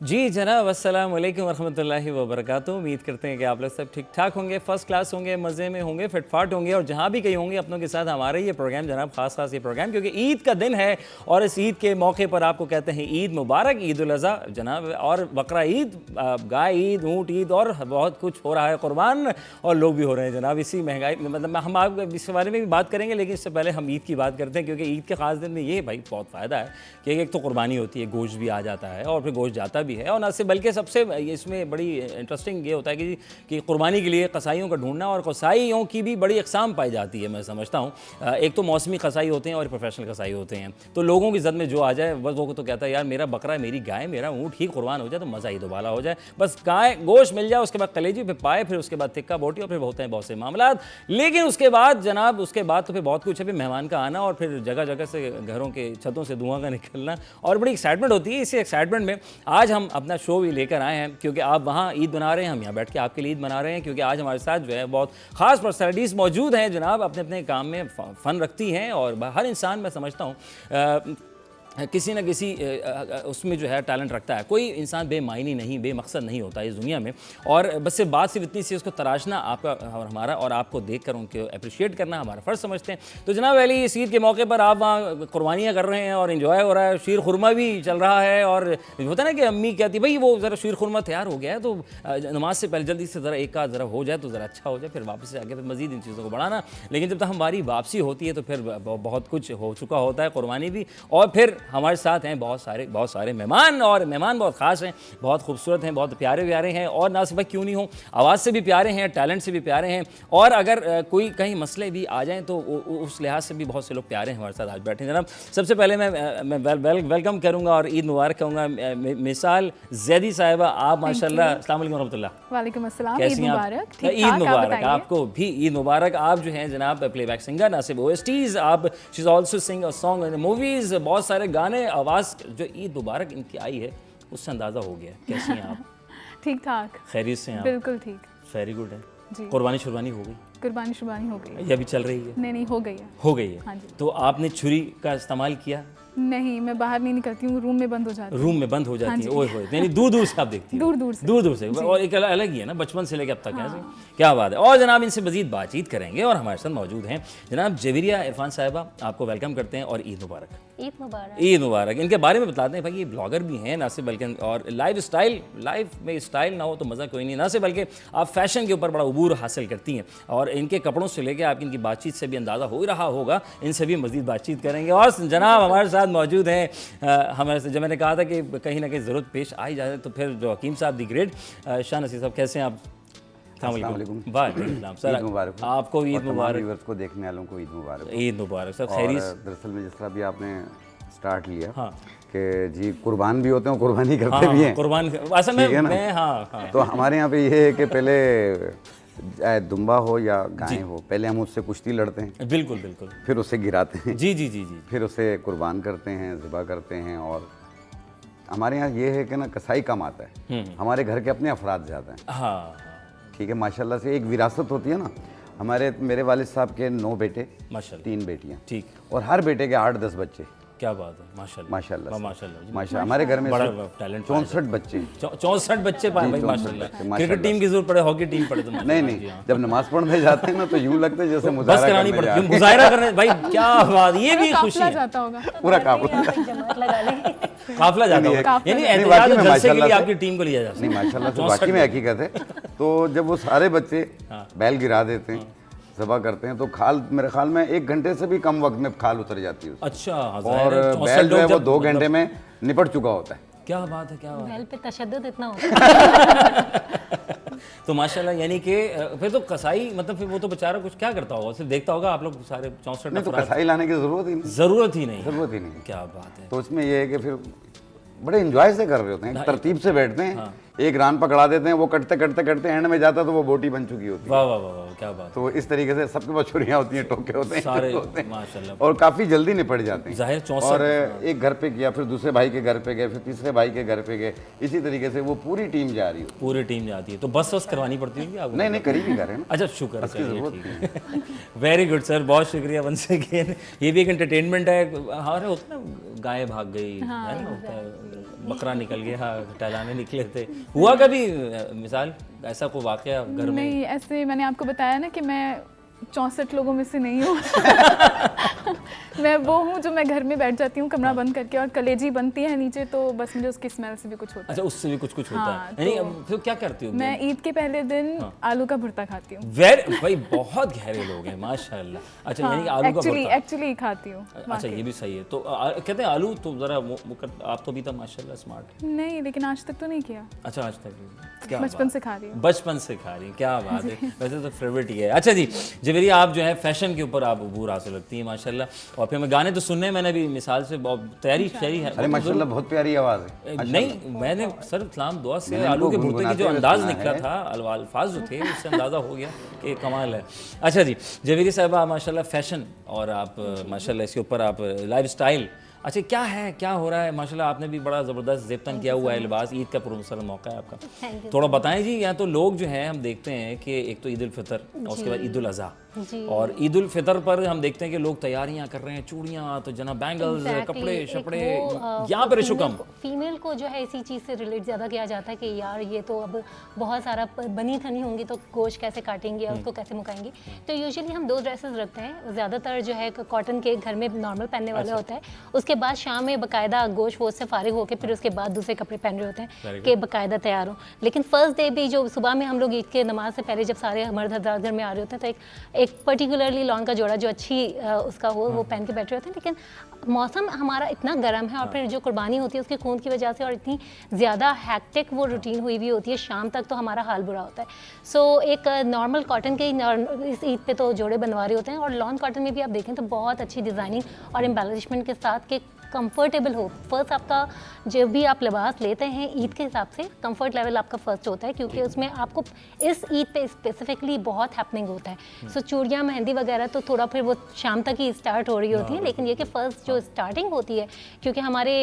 जी जनाब, अस्सलाम वालेकुम रहमतुल्लाहि व बरकातुहू। उम्मीद करते हैं कि आप लोग सब ठीक ठाक होंगे, फर्स्ट क्लास होंगे, मज़े में होंगे, फिटफाट होंगे और जहाँ भी कहीं होंगे अपनों के साथ हमारा ये प्रोग्राम जनाब खास ये प्रोग्राम, क्योंकि ईद का दिन है और इस ईद के मौके पर आपको कहते हैं ईद मुबारक, ईद उल अज़हा जनाब, और बकरा ईद, गाय ईद, ऊँट ईद और बहुत कुछ हो रहा है कुर्बान, और लोग भी हो रहे हैं जनाब। इसी महंगाई मतलब हम आप इसके बारे में भी बात करेंगे, लेकिन इससे पहले हम ईद की बात करते हैं, क्योंकि ईद के ख़ास दिन में ये भाई बहुत फ़ायदा है कि एक तो कुर्बानी होती है, गोश्त भी आ जाता है और फिर गोश्त जाता भी है, और न सिर्फ बल्कि सबसे इसमें बड़ी इंटरेस्टिंग ये होता है कि कुर्बानी के लिए कसाईयों का ढूंढना, और कसाईयों की भी बड़ी अक़साम पाई जाती है। मैं समझता हूँ एक तो मौसमी कसाई होते हैं और प्रोफेशनल कसाई होते हैं, तो लोगों की ज़द में जो आ जाए वो तो कहता है यार मेरा बकरा, मेरी गाय, मेरा ऊँट ही कुर्बान हो जाए तो मज़ा ही दोबाला हो जाए, बस गाय गोश्त मिल जाए, उसके बाद कलेजी, फिर पाए, फिर उसके बाद तिक्का बोटी, और फिर होते हैं बहुत से मामला। लेकिन उसके बाद जनाब, उसके बाद तो फिर बहुत कुछ है, फिर मेहमान का आना और फिर जगह जगह से घरों के छतों से धुआं का निकलना, और बड़ी एक्साइटमेंट होती है। इसी एक्साइटमेंट में आज हम अपना शो भी लेकर आए हैं, क्योंकि आप वहाँ ईद बना रहे हैं, हम यहाँ बैठ के आपके लिए ईद बना रहे हैं, क्योंकि आज हमारे साथ जो है बहुत ख़ास पर्सनैलिटीज़ मौजूद हैं जनाब, अपने अपने काम में फ़न रखती हैं, और हर इंसान मैं समझता हूँ किसी न किसी उसमें जो है टैलेंट रखता है। कोई इंसान बेमायनी नहीं, बेमकसद नहीं होता इस दुनिया में, और बस सिर्फ बात सिर्फ इतनी सी, उसको तराशना आपका और हमारा, और आपको देखकर उनको अप्रिशिएट करना हमारा फ़र्ज़ समझते हैं। तो जनाब अली, इस ईद के मौके पर आप वहाँ कुर्बानियाँ कर रहे हैं और इन्जॉय हो रहा है, शीर खुरमा भी चल रहा है, और होता है ना कि अम्मी कहती भाई वो ज़रा शीर खुरमा तैयार हो गया है, तो नमाज से पहले जल्दी से ज़रा एक आध ज़रा हो जाए तो ज़रा अच्छा हो जाए, फिर वापस से आगे फिर मज़ीद इन चीज़ों को बढ़ाना। लेकिन जब तक हमारी वापसी होती है तो फिर बहुत कुछ हो चुका होता है, कुर्बानी भी, और फिर हमारे साथ हैं बहुत सारे मेहमान, और मेहमान बहुत ख़ास हैं, बहुत खूबसूरत हैं, बहुत प्यारे प्यारे हैं, और ना सिर्फ क्यों नहीं हो, आवाज़ से भी प्यारे हैं, टैलेंट से भी प्यारे हैं, और अगर कोई कहीं मसले भी आ जाएं तो उस लिहाज से भी बहुत से लोग प्यारे हैं हमारे साथ आज बैठे हैं जनाब। सबसे पहले मैं वेलकम करूँगा और ईद मुबारक कहूँगा मिसाल ज़ैदी साहिबा, आप माशाल्लाह। अस्सलाम वालेकुम रहमतुल्लाह। वालेकुम अस्सलाम। कैसी हैं आप? ईद मुबारक आपको भी, ईद मुबारक। आप जो हैं जनाब प्लेबैक सिंगर, ना सिर्फ OSTs, आप she is also sing a song in movies, बहुत सारे गाने, आवाज़ जो ईद मुबारक इनकी आई है उससे अंदाज़ा हो गया। कैसी हैं आप? ठीक ठाक, खैरियत से हैं आप? बिल्कुल ठीक। वेरी गुड है जी। कुर्बानी शुरबानी हो गई? कुर्बानी शुरबानी हो गई है। ये अभी चल रही है? नहीं हो गई है। हो गई है। हाँ जी। तो आपने छुरी का इस्तेमाल किया? नहीं, मैं बाहर नहीं निकलती हूँ, रूम में बंद हो जाती हूँ। रूम में बंद हो जाती है? हाँ ओए होए, यानी दूर दूर से आप देखती हैं? दूर दूर से। और एक अलग ही है ना, बचपन से लेकर अब तक। हाँ। क्या बात है। और जनाब इनसे मजीद बातचीत करेंगे, और हमारे साथ मौजूद हैं जनाब जवेरिया इरफान साहिबा, आपको वेलकम करते हैं और ईद मुबारक। ईद मुबारक। ईद मुबारक। इनके बारे में बताते हैं भाई, ये ब्लॉगर भी हैं ना सिर्फ, बल्कि और लाइफ में स्टाइल ना हो तो मज़ा कोई नहीं, ना सिर्फ बल्कि आप फैशन के ऊपर बड़ा उबूर हासिल करती हैं, और इनके कपड़ों से लेकर आप इनकी बातचीत से भी अंदाज़ा हो ही रहा होगा, इनसे भी मज़ीद बातचीत करेंगे। और जनाब हमारे साथ मौजूद हैं, हमारे से जब मैंने कहा था कि कहीं ना कहीं ज़रूरत पेश आ ही जाए, तो फिर जो हकीम साहब दी ग्रेट शाह नसीर साहब, कैसे हैं आप? वालेकुम सर, मुबारक आपको ईद मुबारक, को देखने वालों को ईद मुबारक। ईद मुबारक सर। खैरियत? दरअसल में जिस तरह भी आपने स्टार्ट लिया, हाँ, कि जी कुर्बान भी होते हैं, कुर्बानी करते भी हैं। कुर्बान ऐसा मैं हाँ। तो हमारे यहाँ पे ये है कि पहले दुम्बा हो या गाय हो, पहले हम उससे कुश्ती लड़ते हैं। बिल्कुल बिल्कुल। फिर उसे गिराते हैं। जी जी जी जी। फिर उसे कुर्बान करते हैं, ज़िबा करते हैं। और हमारे यहाँ ये है कि ना कसाई कम आता है, हमारे घर के अपने अफराद ज़्यादा हैं। हाँ, ठीक है, माशाल्लाह से एक विरासत होती है ना। मेरे वालिद साहब के 9 बेटे, माशाल्लाह, 3 बेटियाँ, ठीक, और हर बेटे के 8-10 बच्चे। क्या बात है, माशाल्लाह माशाल्लाह माशाल्लाह। हमारे घर में बड़ा टैलेंट, 64 बच्चे। 64 बच्चे पाए भाई, माशाल्लाह। क्रिकेट टीम की जरूरत पड़े, हॉकी टीम पड़े तो नहीं, जब नमाज पढ़ने जाते हैं ना तो यूं लगता है जैसे बस करानी पड़ती है, मुजाहिरा करने। भाई क्या बात, ये भी खुशी है। जाता होगा पूरा काफिला काफिला जाता होगा, यानी एहतियात और जलसे के लिए आपकी टीम को लिया जाता है। नहीं माशाल्लाह से वाकई में हकीकत है। तो जब वो सारे बच्चे बैल गिरा देते हैं, ज़बा करते हैं, तो खाल मेरे ख्याल में 1 घंटे से भी कम वक्त में खाल उतर जाती है। अच्छा, और बैल जो है वो 2 घंटे में निपट चुका होता है। क्या बात है, क्या बात है। बैल पे तशद्दुद इतना होता है। तो माशाल्लाह, यानी कि फिर तो कसाई मतलब फिर वो तो बेचारा कुछ क्या करता होगा, सिर्फ देखता होगा आप लोग सारे 64। नहीं तो कसाई लाने की ज़रूरत ही नहीं। ज़रूरत ही नहीं। क्या बात है। तो उसमें ये है कि फिर बड़े एंजॉय से कर रहे होते हैं, तरतीब से बैठते हैं। एक रान पकड़ा देते हैं, वो कटते कटते कटते एंड में जाता तो वो बोटी बन चुकी होती है। वाह वाह वाह, क्या बात। तो इस तरीके से सबके पास छुरियां होती हैं, टोके होते हैं, सारे होते हैं, माशाल्लाह, और काफ़ी जल्दी निपट जाते हैं। जाहिर 64। और एक घर पे किया, फिर दूसरे भाई के घर पे गए, फिर तीसरे भाई के घर पे गए, इसी तरीके से वो पूरी टीम जा रही हो। पूरी टीम जाती है। तो बस करवानी पड़ती है आपको? नहीं, करीबी घर है ना। अच्छा, शुक्र है। वेरी गुड सर, बहुत शुक्रिया वंस अगेन। ये भी एक एंटरटेनमेंट है। हमारे होता है ना, गाय भाग गई है ना, होता है बकरा निकल गया, टहलाने निकले थे, हुआ कभी मिसाल ऐसा कोई वाकया घर में? नहीं, ऐसे मैंने आपको बताया ना कि मैं 64 लोगों में से नहीं हूँ। मैं वो हूँ जो मैं घर में बैठ जाती हूँ कमरा बंद करके, और कलेजी बनती है नीचे तो बस मुझे उसकी स्मेल से भी कुछ होता है। अच्छा, उससे भी कुछ होता हाँ, है। यानी तो फिर क्या करती हो? मैं ईद के पहले दिन आलू का भुर्ता खाती हूँ। भाई बहुत गहरे लोग हैं माशाल्लाह। अच्छा, यानी कि आलू का भुर्ता। एक्चुअली खाती हूँ। अच्छा, ये भी सही है। तो कहते हैं आलू तो जरा आप तो भी था माशाल्लाह स्मार्ट। नहीं, लेकिन आज तक तो नहीं किया। अच्छा, आज तक नहीं। क्या बचपन से खा रही हूँ। बचपन से खा रही हैं, क्या बात है। वैसे तो फेवरेट ही है। अच्छा जी जवेरिया, आप जो है फैशन के ऊपर आप अबूर हासिल रखती हैं माशाल्लाह, और फिर मैं गाने तो सुनने मैंने भी मिसाल से तैयारी शहरी है। अरे माशाल्लाह बहुत प्यारी आवाज़ है। नहीं, मैंने सर सलाम दुआ से आलू के भुर्ते की जो अंदाज निकला था, अल्फाज जो थे, उससे अंदाज़ा हो गया कि कमाल है। अच्छा जी जवेरिया साहब, माशाल्लाह फैशन और आप माशाल्लाह इसके ऊपर आप लाइफ स्टाइल, अच्छा क्या है, क्या हो रहा है माशाल्लाह? आपने भी बड़ा ज़बरदस्त ज़ेबतन किया हुआ है लिबास, ईद का पुरमसर मौका है आपका, थोड़ा बताएं जी। यहाँ तो लोग जो हैं हम देखते हैं कि एक तो ईद उल फितर और उसके बाद ईद उल अज़हा, और ईद उल फितर पर हम देखते हैं कि लोग तैयारियां कर रहे हैं, चूड़ियां तो जना बैंगल्स, कपड़े शपड़े, यहाँ पर इशू कम। फीमेल को जो है इसी चीज़ से रिलेट ज़्यादा किया जाता है कि यार ये तो अब बहुत सारा बनी ठनी होंगी तो गोश्त कैसे काटेंगे, उसको कैसे मुकाएंगे। तो यूजुअली हम 2 ड्रेसेस रखते हैं, ज़्यादातर जो है कॉटन के घर में नॉर्मल पहनने वाले होता है, उसके बाद शाम में बाकायदा गोश्त वोश से फारिग होकर फिर उसके बाद दूसरे कपड़े पहन रहे होते हैं कि बाकायदा तैयार हो। लेकिन फर्स्ट डे भी जो सुबह में हम लोग ईद के नमाज से पहले जब सारे मर्द हज़रात घर में आ रहे होते हैं तो एक पर्टिकुलरली लॉन का जोड़ा जो अच्छी उसका हो वो पहन के बैठे होते हैं। लेकिन मौसम हमारा इतना गर्म है और फिर जो कुर्बानी होती है उसके खून की वजह से और इतनी ज़्यादा हैक्टिक वो रूटीन हुई भी होती है, शाम तक तो हमारा हाल बुरा होता है। सो एक नॉर्मल कॉटन के इस ईद पे तो जोड़े बनवा रहे होते हैं, और लॉन कॉटन में भी आप देखें तो बहुत अच्छी डिज़ाइनिंग और एम्बेलिशमेंट के साथ के कंफर्टेबल हो। फर्स्ट आपका जब भी आप लिबास लेते हैं ईद के हिसाब से कंफर्ट लेवल आपका फर्स्ट होता है, क्योंकि उसमें आपको इस ईद पे स्पेसिफिकली बहुत हैपनिंग होता है। सो चूड़ियाँ मेहंदी वगैरह तो थोड़ा फिर वो शाम तक ही स्टार्ट हो रही होती है, लेकिन ये कि फर्स्ट जो स्टार्टिंग होती है, क्योंकि हमारे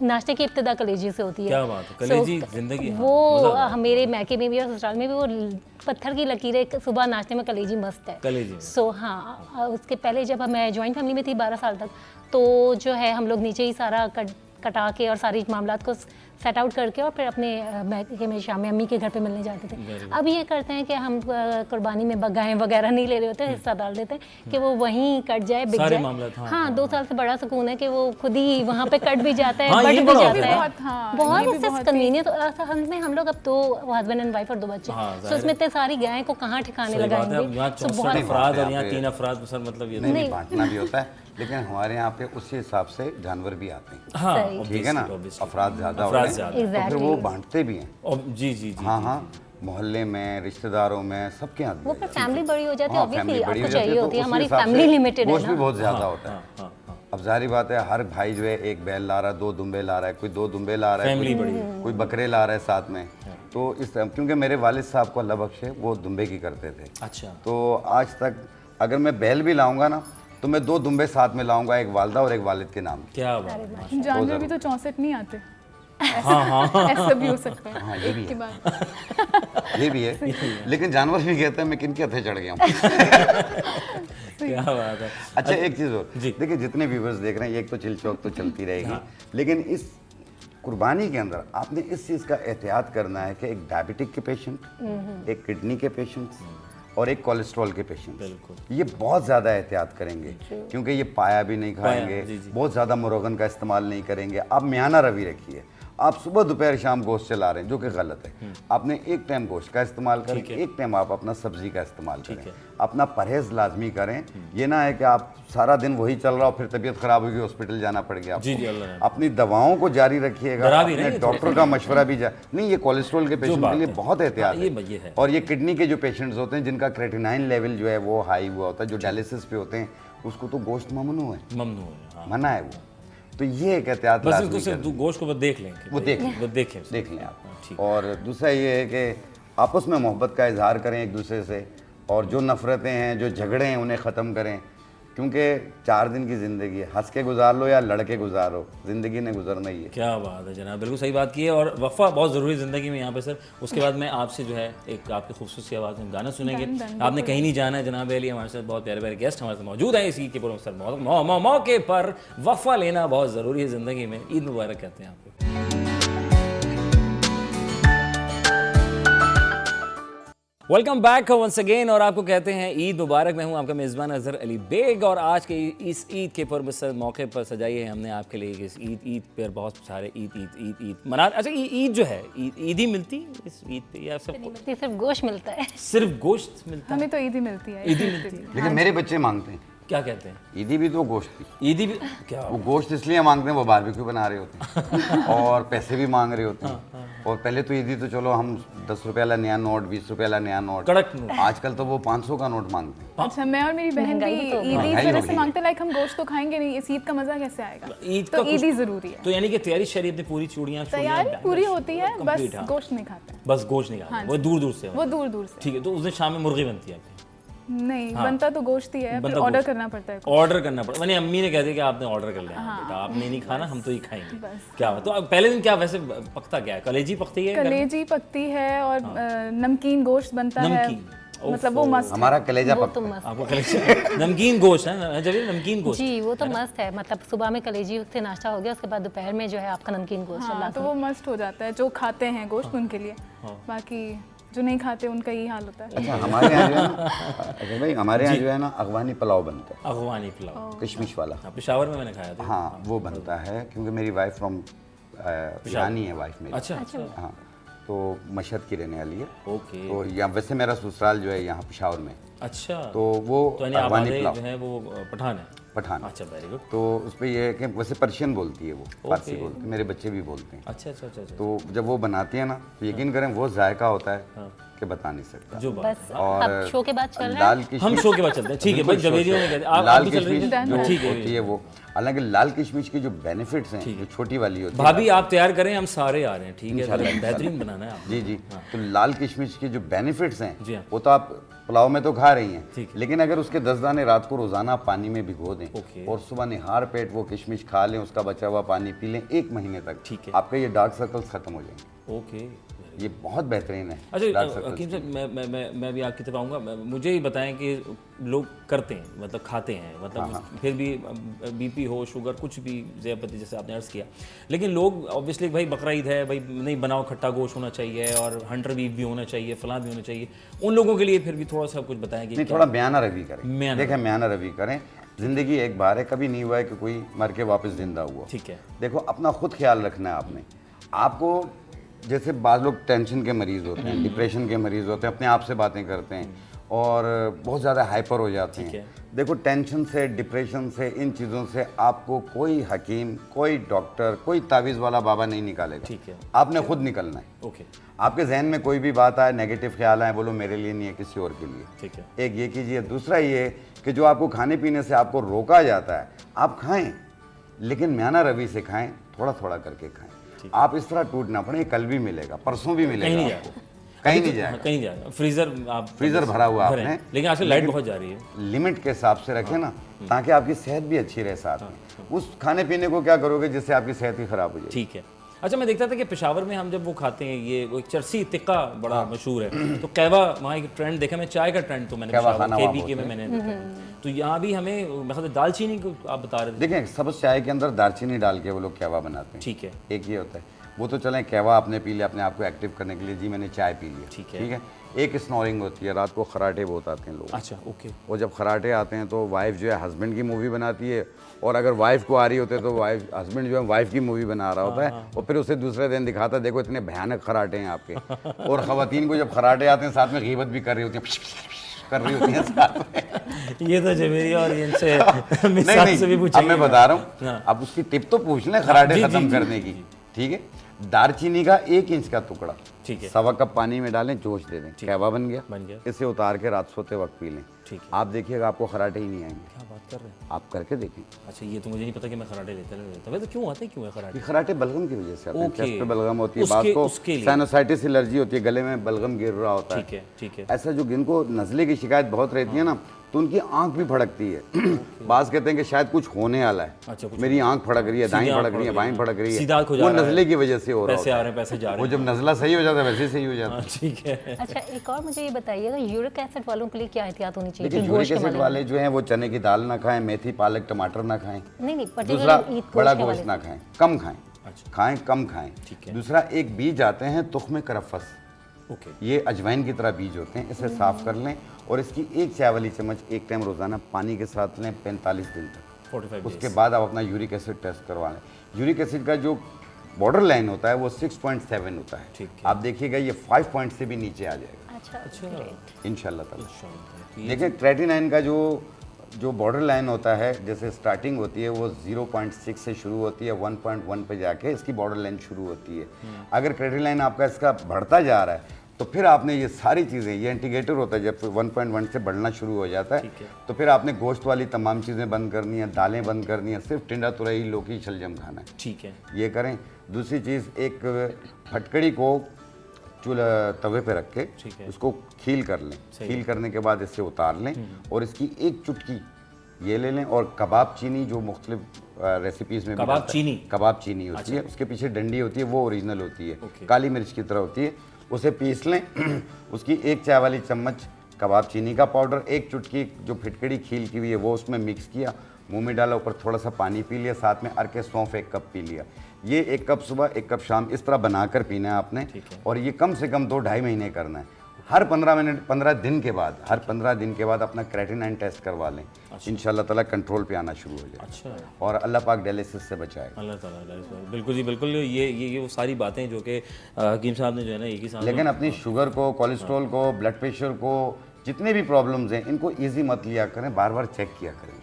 नाश्ते की इब्तिदा कलेजी से होती है। क्या बात है, कलेजी जिंदगी। वो मेरे मैके में भी और ससुराल में भी वो पत्थर की लकीरें, सुबह नाश्ते में कलेजी मस्त है। कलेजी। सो हाँ, उसके पहले जब मैं जॉइंट फैमिली में थी 12 साल तक, तो जो है हम लोग नीचे ही सारा कटा के और सारी मामलात को सेट आउट करके और फिर अपने मैके में शाम में अम्मी के घर पे मिलने जाते थे। अब ये करते हैं कि हम कुर्बानी में गायें वगैरह नहीं ले रहे होते, हिस्सा डाल देते हैं कि वो वहीं कट जाए, बिक जाए। हाँ, 2 साल से बड़ा सुकून है कि वो खुद ही वहाँ पे कट भी जाता है, बट भी जाता है। बहुत कन्वीनियंट असल में हम लोग अब तो हस्बैंड एंड वाइफ और 2 बच्चे, तो उसमें इतने सारी गायें को कहाँ ठिकाने लगाएंगे। नहीं, बांटना भी होता है, लेकिन हमारे यहाँ पे उसी हिसाब से जानवर भी आते हैं। हाँ, ठीक है ना, अफराद ज़्यादा होते हैं तो फिर वो बांटते भी हैं। जी जी जी। हाँ हाँ, मोहल्ले में, रिश्तेदारों में, सबके यहाँ वो फिर फैमिली बड़ी हो जाती है, ऑब्वियसली आपको जाती चाहिए तो होती है, उसी हमारी हिसाब से फैमिली लिमिटेड है गोश्त भी ना। बहुत ज़्यादा होता है। अब जाहिर बात है, हर भाई जो है एक बैल ला रहा है, 2 दुम्बे ला रहा है, कोई 2 दुम्बे ला रहा है, कोई बकरे ला रहा है साथ में। तो इस तरह, क्योंकि मेरे वालिद साहब को अल्लाह बख्शे, वो दुम्बे की करते थे। अच्छा। तो आज तक अगर मैं बैल भी लाऊंगा ना तो मैं 2 दुम्बे साथ में लाऊंगा, एक वालदा और एक वालिद के नाम। क्या बात है। जानवर भी तो 64 नहीं आते। हाँ, ऐसा भी हो सकता है। हाँ, ये भी के है, बाद ये भी है, लेकिन जानवर भी कहते हैं मैं किनके हथे चढ़ गया हूँ। क्या बात है। अच्छा, एक चीज़ और देखिए, जितने व्यूवर्स देख रहे हैं, एक तो चिलचौक तो चलती रहेगी, लेकिन इस कुर्बानी के अंदर आपने इस चीज़ का एहतियात करना है कि एक डायबिटिक के पेशेंट, एक किडनी के पेशेंट्स और एक कोलेस्ट्रॉल के पेशेंट, ये बहुत ज़्यादा एहतियात करेंगे, क्योंकि ये पाया भी नहीं खाएंगे, बहुत ज़्यादा मुर्गन का इस्तेमाल नहीं करेंगे। आप मियाना रवि रखिए, आप सुबह दोपहर शाम गोश्त चला रहे हैं, जो कि गलत है। आपने एक टाइम गोश्त का इस्तेमाल करें, एक टाइम आप अपना सब्जी का इस्तेमाल करें, अपना परहेज लाजमी करें। ये ना है कि आप सारा दिन वही चल रहा हो, फिर तबीयत खराब होगी, हॉस्पिटल जाना पड़ गया। अपनी दवाओं को जारी रखिएगा, अपने डॉक्टर का मशवरा भी नहीं, ये कोलेस्ट्रॉल के पेशेंट के लिए बहुत एहतियात है। और ये किडनी के जो पेशेंट्स होते हैं जिनका क्रेटिनाइन लेवल जो है वो हाई हुआ होता है, जो डायलिसिस पे होते हैं, उसको तो गोश्त ममनू है, मना है वो। तो ये एक एहतियात गोश्त को देख लें, वो देख लें आप। और दूसरा ये है कि आपस में मोहब्बत का इजहार करें एक दूसरे से, और जो नफ़रतें हैं, जो झगड़े हैं, उन्हें ख़त्म करें, क्योंकि 4 दिन की ज़िंदगी है, हंस के गुजार लो या लड़के गुजारो, ज़िंदगी ने गुजरना ही है। क्या बात है जनाब, बिल्कुल सही बात की है। और वफ़ा बहुत ज़रूरी है ज़िंदगी में यहाँ पे सर। उसके बाद मैं आपसे जो है एक आपकी खूबसूरत आवाज़ में गाना सुनेंगे। आपने कहीं नहीं जाना है जनाब अली, हमारे साथ बहुत प्यारे प्यारे गेस्ट हमारे साथ मौजूद हैं इसी के प्रोग्राम सर। मौके पर वफ़ा लेना बहुत ज़रूरी है ज़िंदगी में। ईद मुबारक कहते हैं आपको। वेलकम बैक वंस अगेन और आपको कहते हैं ईद मुबारक। मैं हूं आपका मेज़बान अजहर अली बेग और आज के इस ईद के पुरबसर मौके पर सजाई है हमने आपके लिए इस ईद पर बहुत सारे ईद मना। अच्छा ईद जो है ईद ही मिलती इस ईद पे या सबको सिर्फ गोश्त मिलता है? सिर्फ गोश्त मिलता है? हमें तो ईद ही मिलती है। ईद ही मिलती है। लेकिन मेरे बच्चे मांगते हैं क्या कहते हैं? ईदी भी तो गोश्त भी। ईदी भी क्या? वो गोश्त इसलिए मांगते हैं, वो बारबेक्यू बना रहे होते हैं और पैसे भी मांग रहे होते हैं। और पहले तो ईदी तो चलो हम 10 रुपये वाला नया नोट, 20 रुपये वाला नया नोट, कड़क नोट। आजकल तो वो 500 का नोट मांगते हैं। अच्छा, मैं और मेरी बहन भी ईद महंगाई इस वजह हो से गई। मांगते हैं, लाइक हम गोश्त तो खाएंगे नहीं, इस ईद का मजा कैसे आएगा? ईद तो का ईद ही कुछ- जरूरी है। तो यानी कि तैयारी शरीफ अपनी पूरी चूड़ियाँ तैयारी पूरी होती है, बस complete, हाँ। गोश्त नहीं खाते हैं। बस गोश्त नहीं खाता, वो दूर दूर से वो दूर दूर से। ठीक है। तो उस दिन शाम में मुर्गी बनती है आपकी? नहीं, बनता तो गोश्त ही है, फिर बनता ऑर्डर गोश्त। करना पड़ता है। ऑर्डर करना पड़ा। मैंने अम्मी ने कह दिया कि आपने ऑर्डर कर लिया बेटा, आपने नहीं खाना, हम तो ही खाएंगे। बस। क्या हुआ? तो अब पहले दिन क्या वैसे पकता क्या है? कलेजी पकती है घर में? कलेजी पकती है और नमकीन गोश्त बनता है, नमकीन, मतलब वो मस्त है। हमारा कलेजा वो पकता तो है। मस्त आपको कलेजी नमकीन गोश्त है जब नमकीन गोश्त जी, वो तो मस्त है। मतलब सुबह में कलेजी से नाश्ता हो गया, उसके बाद दोपहर में जो है आपका नमकीन गोश्त। हाँ, तो वो मस्त हो जाता है जो खाते हैं गोश्त उनके लिए। बाकी जो नहीं खाते उनका यही हाल होता है। अच्छा, हमारे यहाँ जो है ना, अच्छा भाई, हमारे यहाँ जो है ना अगवानी पुलाव बनता है, अफगानी पुलाव। किशमिश वाला। हाँ, पेशावर में मैंने खाया था। हाँ, वो बनता है क्योंकि मेरी वाइफ फ्रॉम ईरानी है वाइफ मेरी। अच्छा अच्छा। हाँ, तो मशहद की रहने वाली है। ओके। तो यहाँ वैसे मेरा ससुराल जो है यहाँ पेशावर में, अच्छा। तो वो तो यानी आप अगवानी आधे पुलाव जो है वो पठान है? पठान। अच्छा, वेरी गुड। तो उस पर यह है कि वैसे पर्शियन बोलती है वो, फारसी बोलती है, मेरे बच्चे भी बोलते हैं। अच्छा अच्छा अच्छा अच्छा। तो जब वो बनाती है ना, तो यकीन करें वो जायका होता है कि बता नहीं सकता। जो बात बस है। अब शो के बाद चल रहा है। लाल हम किशमिश, शो के बाद चलते हैं। ठीक है भाई, बिल्कुल जवेरियों शो में से। कहते हैं। आप लाल भी चल रही किशमिश हैं? जो ठीक है। होती है वो, हालांकि लाल किशमिश की जो बेनिफिट्स हैं, जो छोटी वाली होती है, भाभी आप तैयार करें, हम सारे आ रहे हैं। ठीक है, बेहतरीन बनाना है आपने। जी जी, तो लाल किशमिश के जो बेनिफिट्स हैं जी हाँ। वो तो आप पुलाव में तो खा रही हैं, ठीक है। लेकिन अगर उसके 10 दाने रात को रोजाना पानी में भिगो दें ओके। और सुबह निहार पेट वो किशमिश खा लें, उसका बचा हुआ पानी पी लें 1 महीने तक, ठीक है। आपके ये डार्क सर्कल्स खत्म हो जाएंगे। ओके। ये बहुत बेहतरीन है अच्छा डार्क सर्कल्स। हकीम साहब, मैं भी आपकी तरफ आऊँगा। मुझे ही बताएं कि लोग करते हैं, मतलब खाते हैं, मतलब फिर भी बीपी हो, शुगर, कुछ भी ज़्यादती जैसे आपने अर्ज़ किया, लेकिन लोग ऑब्वियसली भाई बकरा ईद है, भाई नहीं बनाओ, खट्टा गोश्त होना चाहिए और हंटर बीफ भी होना चाहिए, फलां भी होना चाहिए। उन लोगों के लिए फिर भी थोड़ा सा कुछ बताएं कि नहीं, थोड़ा म्याना रवि करें। म्याना देखें, म्याना रवि करें। जिंदगी एक बार है, कभी नहीं हुआ है कि कोई मर के वापस जिंदा हुआ। ठीक है। देखो, अपना खुद ख्याल रखना है आपने। आपको जैसे बाद लोग टेंशन के मरीज होते हैं, डिप्रेशन के मरीज होते हैं, अपने आप से बातें करते हैं और बहुत ज़्यादा हाइपर हो जाते हैं। देखो, टेंशन से, डिप्रेशन से, इन चीज़ों से आपको कोई हकीम, कोई डॉक्टर, कोई तावीज़ वाला बाबा नहीं निकालेगा। ठीक है। आपने खुद निकलना है। ओके। आपके जहन में कोई भी बात आए, नेगेटिव ख्याल आए, बोलो मेरे लिए नहीं है, किसी और के लिए। ठीक है। एक ये कीजिए। दूसरा ये कि जो आपको खाने पीने से आपको रोका जाता है, आप खाएं, लेकिन म्याना रवि से खाएं, थोड़ा थोड़ा करके खाएं। आप इस तरह टूट ना पड़े, कल भी मिलेगा, परसों भी मिलेगा, नहीं आपको कहीं नहीं जाएगा। कहीं जाएगा। फ्रीजर आप फ्रीजर भरा हुआ भरे हैं। आपने, लेकिन आजकल लाइट बहुत जा रही है। लिमिट के हिसाब से रखें ना, ताकि आपकी सेहत भी अच्छी रहे साथ में। उस खाने पीने को क्या करोगे जिससे आपकी सेहत ही खराब हो जाए। ठीक है। अच्छा, मैं देखता था कि पेशावर में हम जब वो खाते हैं, ये वो एक चरसी टिक्का बड़ा मशहूर है, तो कहवा वहाँ एक ट्रेंड देखा मैं, चाय का ट्रेंड तो मैंने कहवा पेशावर खाना के वहाँ बी के में मैंने देखा। तो यहाँ भी हमें मतलब दालचीनी को आप बता रहे थे। देखें, सब्ज़ चाय के अंदर दालचीनी डाल के वो लोग कहवा बनाते हैं। ठीक है। एक ये होता है, वो तो चलें कहवा आपने पी लिया अपने आप को एक्टिव करने के लिए, जी मैंने चाय पी लिया, ठीक है। ठीक है। एक स्नोरिंग होती है, रात को खराटे बहुत आते हैं लोग। अच्छा, ओके। और जब खराटे आते हैं तो वाइफ जो है हस्बैंड की मूवी बनाती है, और अगर वाइफ को आ रही होती है तो वाइफ, हस्बैंड जो है वाइफ की मूवी बना रहा होता है, और फिर उसे दूसरे दिन दिखाता है, देखो इतने भयानक खराटे हैं आपके। और ख़वातीन को जब खराटे आते हैं, साथ में गीबत भी कर रही होती है, कर रही होती है साथ में। ये तो जवेरी और इनसे नहीं मिसाल से भी नहीं, अब पूछेंगे। मैं बता रहा हूँ, हाँ। अब उसकी टिप तो पूछ लें खराटे जी, खत्म जी, करने की। ठीक है। दालचीनी का 1 इंच का टुकड़ा, ठीक है। 1.25 कप पानी में डालें, जोश दे दें, कहवा बन गया। बन गया। इसे उतार के रात सोते वक्त पी लें। ठीक है। आप देखिएगा आपको खराटे ही नहीं आएंगे। क्या बात कर रहे हैं? आप करके देखें। अच्छा, ये तो मुझे नहीं पता कि मैं खराटे लेता वैसे क्यों आते, क्यों है खराटे? ये खराटे बलगम की वजह से आते हैं। ओके। चेस्ट पे बलगम होती है, उसके- बात को उसके लिए। साइनोसाइटिस एलर्जी होती है, गले में बलगम गिर रहा होता है। ठीक है, ठीक है। ऐसा जो जिनको नज़ले की शिकायत बहुत रहती है ना, तो उनकी आंख भी फड़कती है। बाज कहते हैं कि शायद कुछ होने वाला है, अच्छा, कुछ मेरी आंख फड़क रही है, दाएं सीधी आंख फड़क रही है, फड़क बाएं रही है। फड़क रही सीधा है, आंख हो जा वो रहा है। नज़ले की वजह से हो रहा पैसे होता आ रहे हैं, पैसे जा है। रहे वो हैं। जब नज़ला सही हो जाता है वैसे ही सही हो जाता है। हाँ, ठीक है। अच्छा, एक और मुझे ये बताइएगा, यूरिक एसिड वालों के लिए क्या एहतियात होनी चाहिए? देखिए, कि यूरिक गोश्त के एसिड मामले में? वाले जो हैं वो चने की दाल ना खाएं, मेथी, पालक, टमाटर ना खाएं। नहीं, दूसरा, पर्टिकुलर ईद बड़ा के गोश्त हवाले ना खाएं, कम खाएं। अच्छा। खाएं, कम खाएं। ठीक है। दूसरा, एक बीज आते हैं तुख्म करफस, ओके। ये अजवाइन की तरह बीज होते हैं, इसे साफ कर लें और इसकी एक चाय वाली चम्मच एक टाइम रोज़ाना पानी के साथ लें 45 दिन तक। 45 उसके बाद आप अपना यूरिक एसिड टेस्ट करवा लें। यूरिक एसिड का जो बॉर्डर लाइन होता है वो 6.7 होता है। ठीक है। आप देखिएगा ये 5 पॉइंट से भी नीचे आ जाएगा अच्छा इंशाल्लाह ताला। देखिए क्रेटिनाइन का जो बॉर्डर लाइन होता है, जैसे स्टार्टिंग होती है वो 0.6 से शुरू होती है, 1.1 पे जाके इसकी बॉर्डर लाइन शुरू होती है। अगर क्रेटिनाइन आपका इसका बढ़ता जा रहा है तो फिर आपने ये सारी चीज़ें, ये इंटीग्रेटर होता है, जब 1.1 से बढ़ना शुरू हो जाता है तो फिर आपने गोश्त वाली तमाम चीज़ें बंद करनी है, दालें बंद करनी है, सिर्फ टिंडा तुरई लौकी शलजम खाना है। ठीक है। ये करें। दूसरी चीज़, एक फटकड़ी को चूल्हा तवे पे रख के उसको खील कर लें। खील करने के बाद इससे उतार लें और इसकी एक चुटकी ये ले लें और कबाब चीनी, जो मुख्तलिफ रेसिपीज़ में कबाब चीनी, कबाब चीनी होती है, उसके पीछे डंडी होती है, वो ओरिजिनल होती है, काली मिर्च की तरह होती है, उसे पीस लें। उसकी एक चाय वाली चम्मच कबाब चीनी का पाउडर, एक चुटकी जो फिटकड़ी खील की हुई है वो उसमें मिक्स किया, मुंह में डाला, ऊपर थोड़ा सा पानी पी लिया, साथ में अरके सौंफ 1 कप पी लिया। ये 1 कप सुबह 1 कप शाम इस तरह बनाकर पीना है आपने। और ये कम से कम 2-2.5 महीने करना है। हर 15 दिन के बाद, हर 15 दिन के बाद अपना क्रेटिनाइन टेस्ट करवा लें। इंशाल्लाह ताला कंट्रोल पे आना शुरू हो जाए। अच्छा। और अल्लाह पाक डायलिसिस से बचाए। अल्लाह ताला। बिल्कुल जी बिल्कुल। ये वो सारी बातें जो कि हकीम साहब ने जो है ना एक ही साथ। लेकिन अपनी शुगर को, कोलेस्ट्रॉल को, ब्लड प्रेशर को, जितने भी प्रॉब्लम्स हैं इनको ईजी मत लिया करें, बार बार चेक किया करें।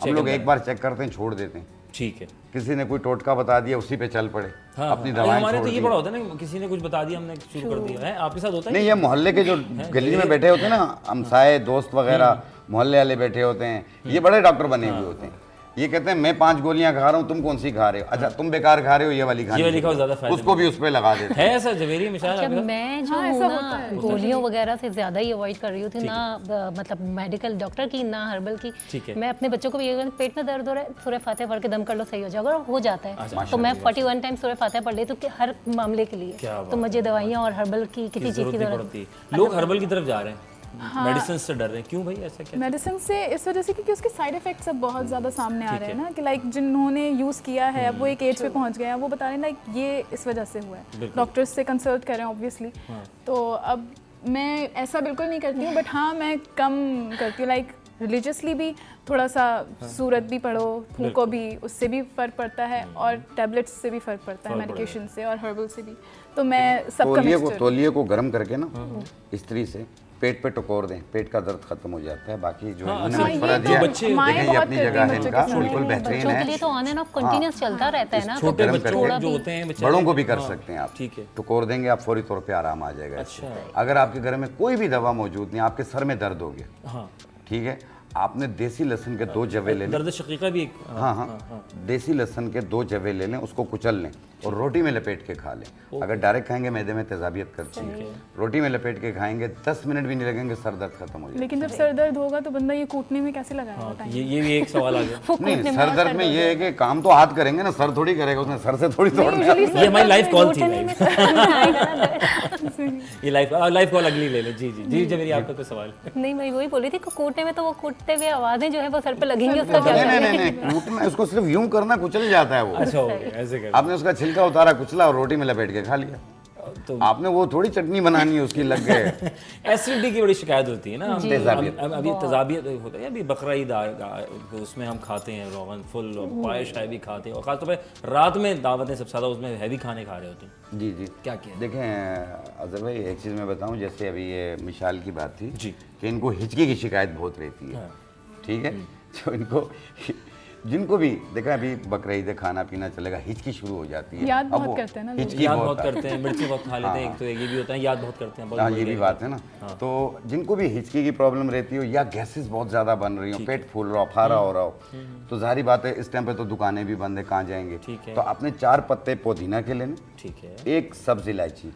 हम लोग एक बार चेक करते हैं, छोड़ देते हैं। ठीक है। किसी ने कोई टोटका बता दिया, उसी पे चल पड़े, अपनी हाँ, दवाएं हमारे तो छोड़ ये दी। बड़ा होता है ना, किसी ने कुछ बता दिया हमने शुरू कर दिया है। आपके साथ होता है? नहीं, ये मोहल्ले के जो गली में बैठे होते हैं ना, हमसाए दोस्त वगैरह, मोहल्ले वाले बैठे होते हैं, ये बड़े डॉक्टर बने हुए होते हैं। ये कहते हैं मैं 5 गोलियां खा रहा हूँ, तुम कौन सी खा रहे हो? अच्छा, तुम बेकार खा रहे हो, ये वाली खानी, ये वाली खाओ, ज़्यादा फायदा उसको भी उस पे लगा देते है। ऐसा जवेरी मिसाल अच्छा, आपके साथ? मैं जो हूँ ना गोलियों वगैरह से ज़्यादा ही अवॉइड कर रही हूँ, ना मतलब मेडिकल डॉक्टर की, ना हर्बल की। मैं अपने बच्चों को भी ये, पेट में दर्द हो रहा है, सूरह फातिहा पढ़ के दम कर लो, सही हो जाएगा। और हो जाता है तो मैं 41 टाइम सूरह फातिहा पढ़ लेती हूँ हर मामले के लिए। तो मुझे दवाइयाँ और हर्बल की किसी चीज़ की जरूरत पड़ती है। लोग हर्बल की तरफ जा रहे हैं, मेडिसिन से डर रहे हैं। क्यों भाई, ऐसा क्या? मेडिसिन से इस वजह से क्योंकि उसके साइड इफेक्ट्स अब बहुत ज़्यादा सामने आ रहे हैं ना, कि लाइक जिन्होंने यूज़ किया है अब वो एक एज पे पहुंच गए हैं, वो बता रहे हैं लाइक ये इस वजह से हुआ है। डॉक्टर्स से कंसल्ट करें ऑब्वियसली। तो अब मैं ऐसा बिल्कुल नहीं करती हूँ, बट हाँ मैं कम करती हूँ। लाइक रिलीजियसली भी थोड़ा सा सूरत भी पढ़ो, फूको भी, उससे भी फ़र्क पड़ता है, और टैबलेट्स से भी फ़र्क पड़ता है, मेडिकेशन से और हर्बल से भी। तो मैं सब तौलिए को गर्म करके ना इस्त्री से पेट पे टकोर दें, पेट का दर्द खत्म हो जाता है। बाकी जो बच्चे देखें, ये अपनी जगह है, इनका बिल्कुल बेहतरीन बच्चों के लिए है। तो ऑन एंड ऑफ कंटिन्यूअस चलता रहता है ना। छोटे गर्म बच्चों करके जो होते हैं बेचारे, बड़ों को भी कर सकते हैं आप। ठीक है। टकोर देंगे आप, फौरी तौर पे आराम आ जाएगा। अच्छा। अगर आपके घर में कोई भी दवा मौजूद नहीं, आपके सर में दर्द हो गया, ठीक है, आपने देसी लहसुन के 2 जवे ले लें। दर्द शकीका भी एक। हाँ, देसी लहसुन के 2 जवे ले लें, उसको कुचल लें और रोटी में लपेट के खा लें। अगर डायरेक्ट खाएंगे मैदे में तेजाबियत करती है। रोटी में लपेट के खाएंगे, 10 मिनट भी नहीं लगेंगे, सर दर्द खत्म हो जाएगा। लेकिन जब सर दर्द होगा तो बंदा ये कूटने में कैसे लगाएगा टाइम? ये भी एक सवाल आ गया। नहीं, सर दर्द में ये है कि काम तो हाथ करेंगे ना, सर थोड़ी करेगा, उसने सर से थोड़ी तोड़ना। ये हमारी लाइव कॉल थी। ये लाइव कॉल अगली ले ले। जी जी जी, जब आपका कोई सवाल? नहीं, मैं वही बोल रही थी कि कूटने में तो वो कूटते हुए आवाजें जो है वो सर पे लगेंगी, उसका क्या? नहीं, कूटना, इसको सिर्फ यूं करना, कुचल जाता है वो। अच्छा, हो गया, ऐसे कर। आपने उसका छिलका उतारा, कुचला और रोटी में लपेट के खा लिया। तो आपने वो थोड़ी चटनी बनानी है, उसकी लग गए। एसिडिटी की बड़ी शिकायत होती है ना। तेजाबियत। अभी तेजाबियत होता है, अभी बकरा ईद उसमें हम खाते हैं रोगन फुल, पायश है भी खाते हैं, और खासतौर पर रात में दावतें सबसे ज़्यादा उसमें हैवी खाने खा रहे होते हैं। जी जी, क्या किया? देखें अजहर भाई, एक चीज़ मैं बताऊं, जैसे अभी ये मिसाल की बात थी जी, कि इनको हिचकी की शिकायत बहुत रहती है। ठीक है, तो इनको, जिनको भी देखा, अभी बकरा ईद खाना पीना चलेगा, हिचकी शुरू हो जाती है। याद बहुत करते हैं ना, हिचकी याद बहुत करते हैं, मिर्ची बहुत खा लेते हैं, एक तो ये भी होता है, याद बहुत करते हैं। हाँ, ये भी बात है ना। तो जिनको भी हिचकी की प्रॉब्लम रहती हो, या गैसेस बहुत ज़्यादा बन रही हो, पेट फूल रहा हो, फारा हो रहा हो, तो जाहिर बात है इस टाइम पे तो दुकानें भी बंद है, कहाँ जाएंगे। तो आपने 4 पत्ते पुदीना के लेने, ठीक है, 1 सब्ज इलायची,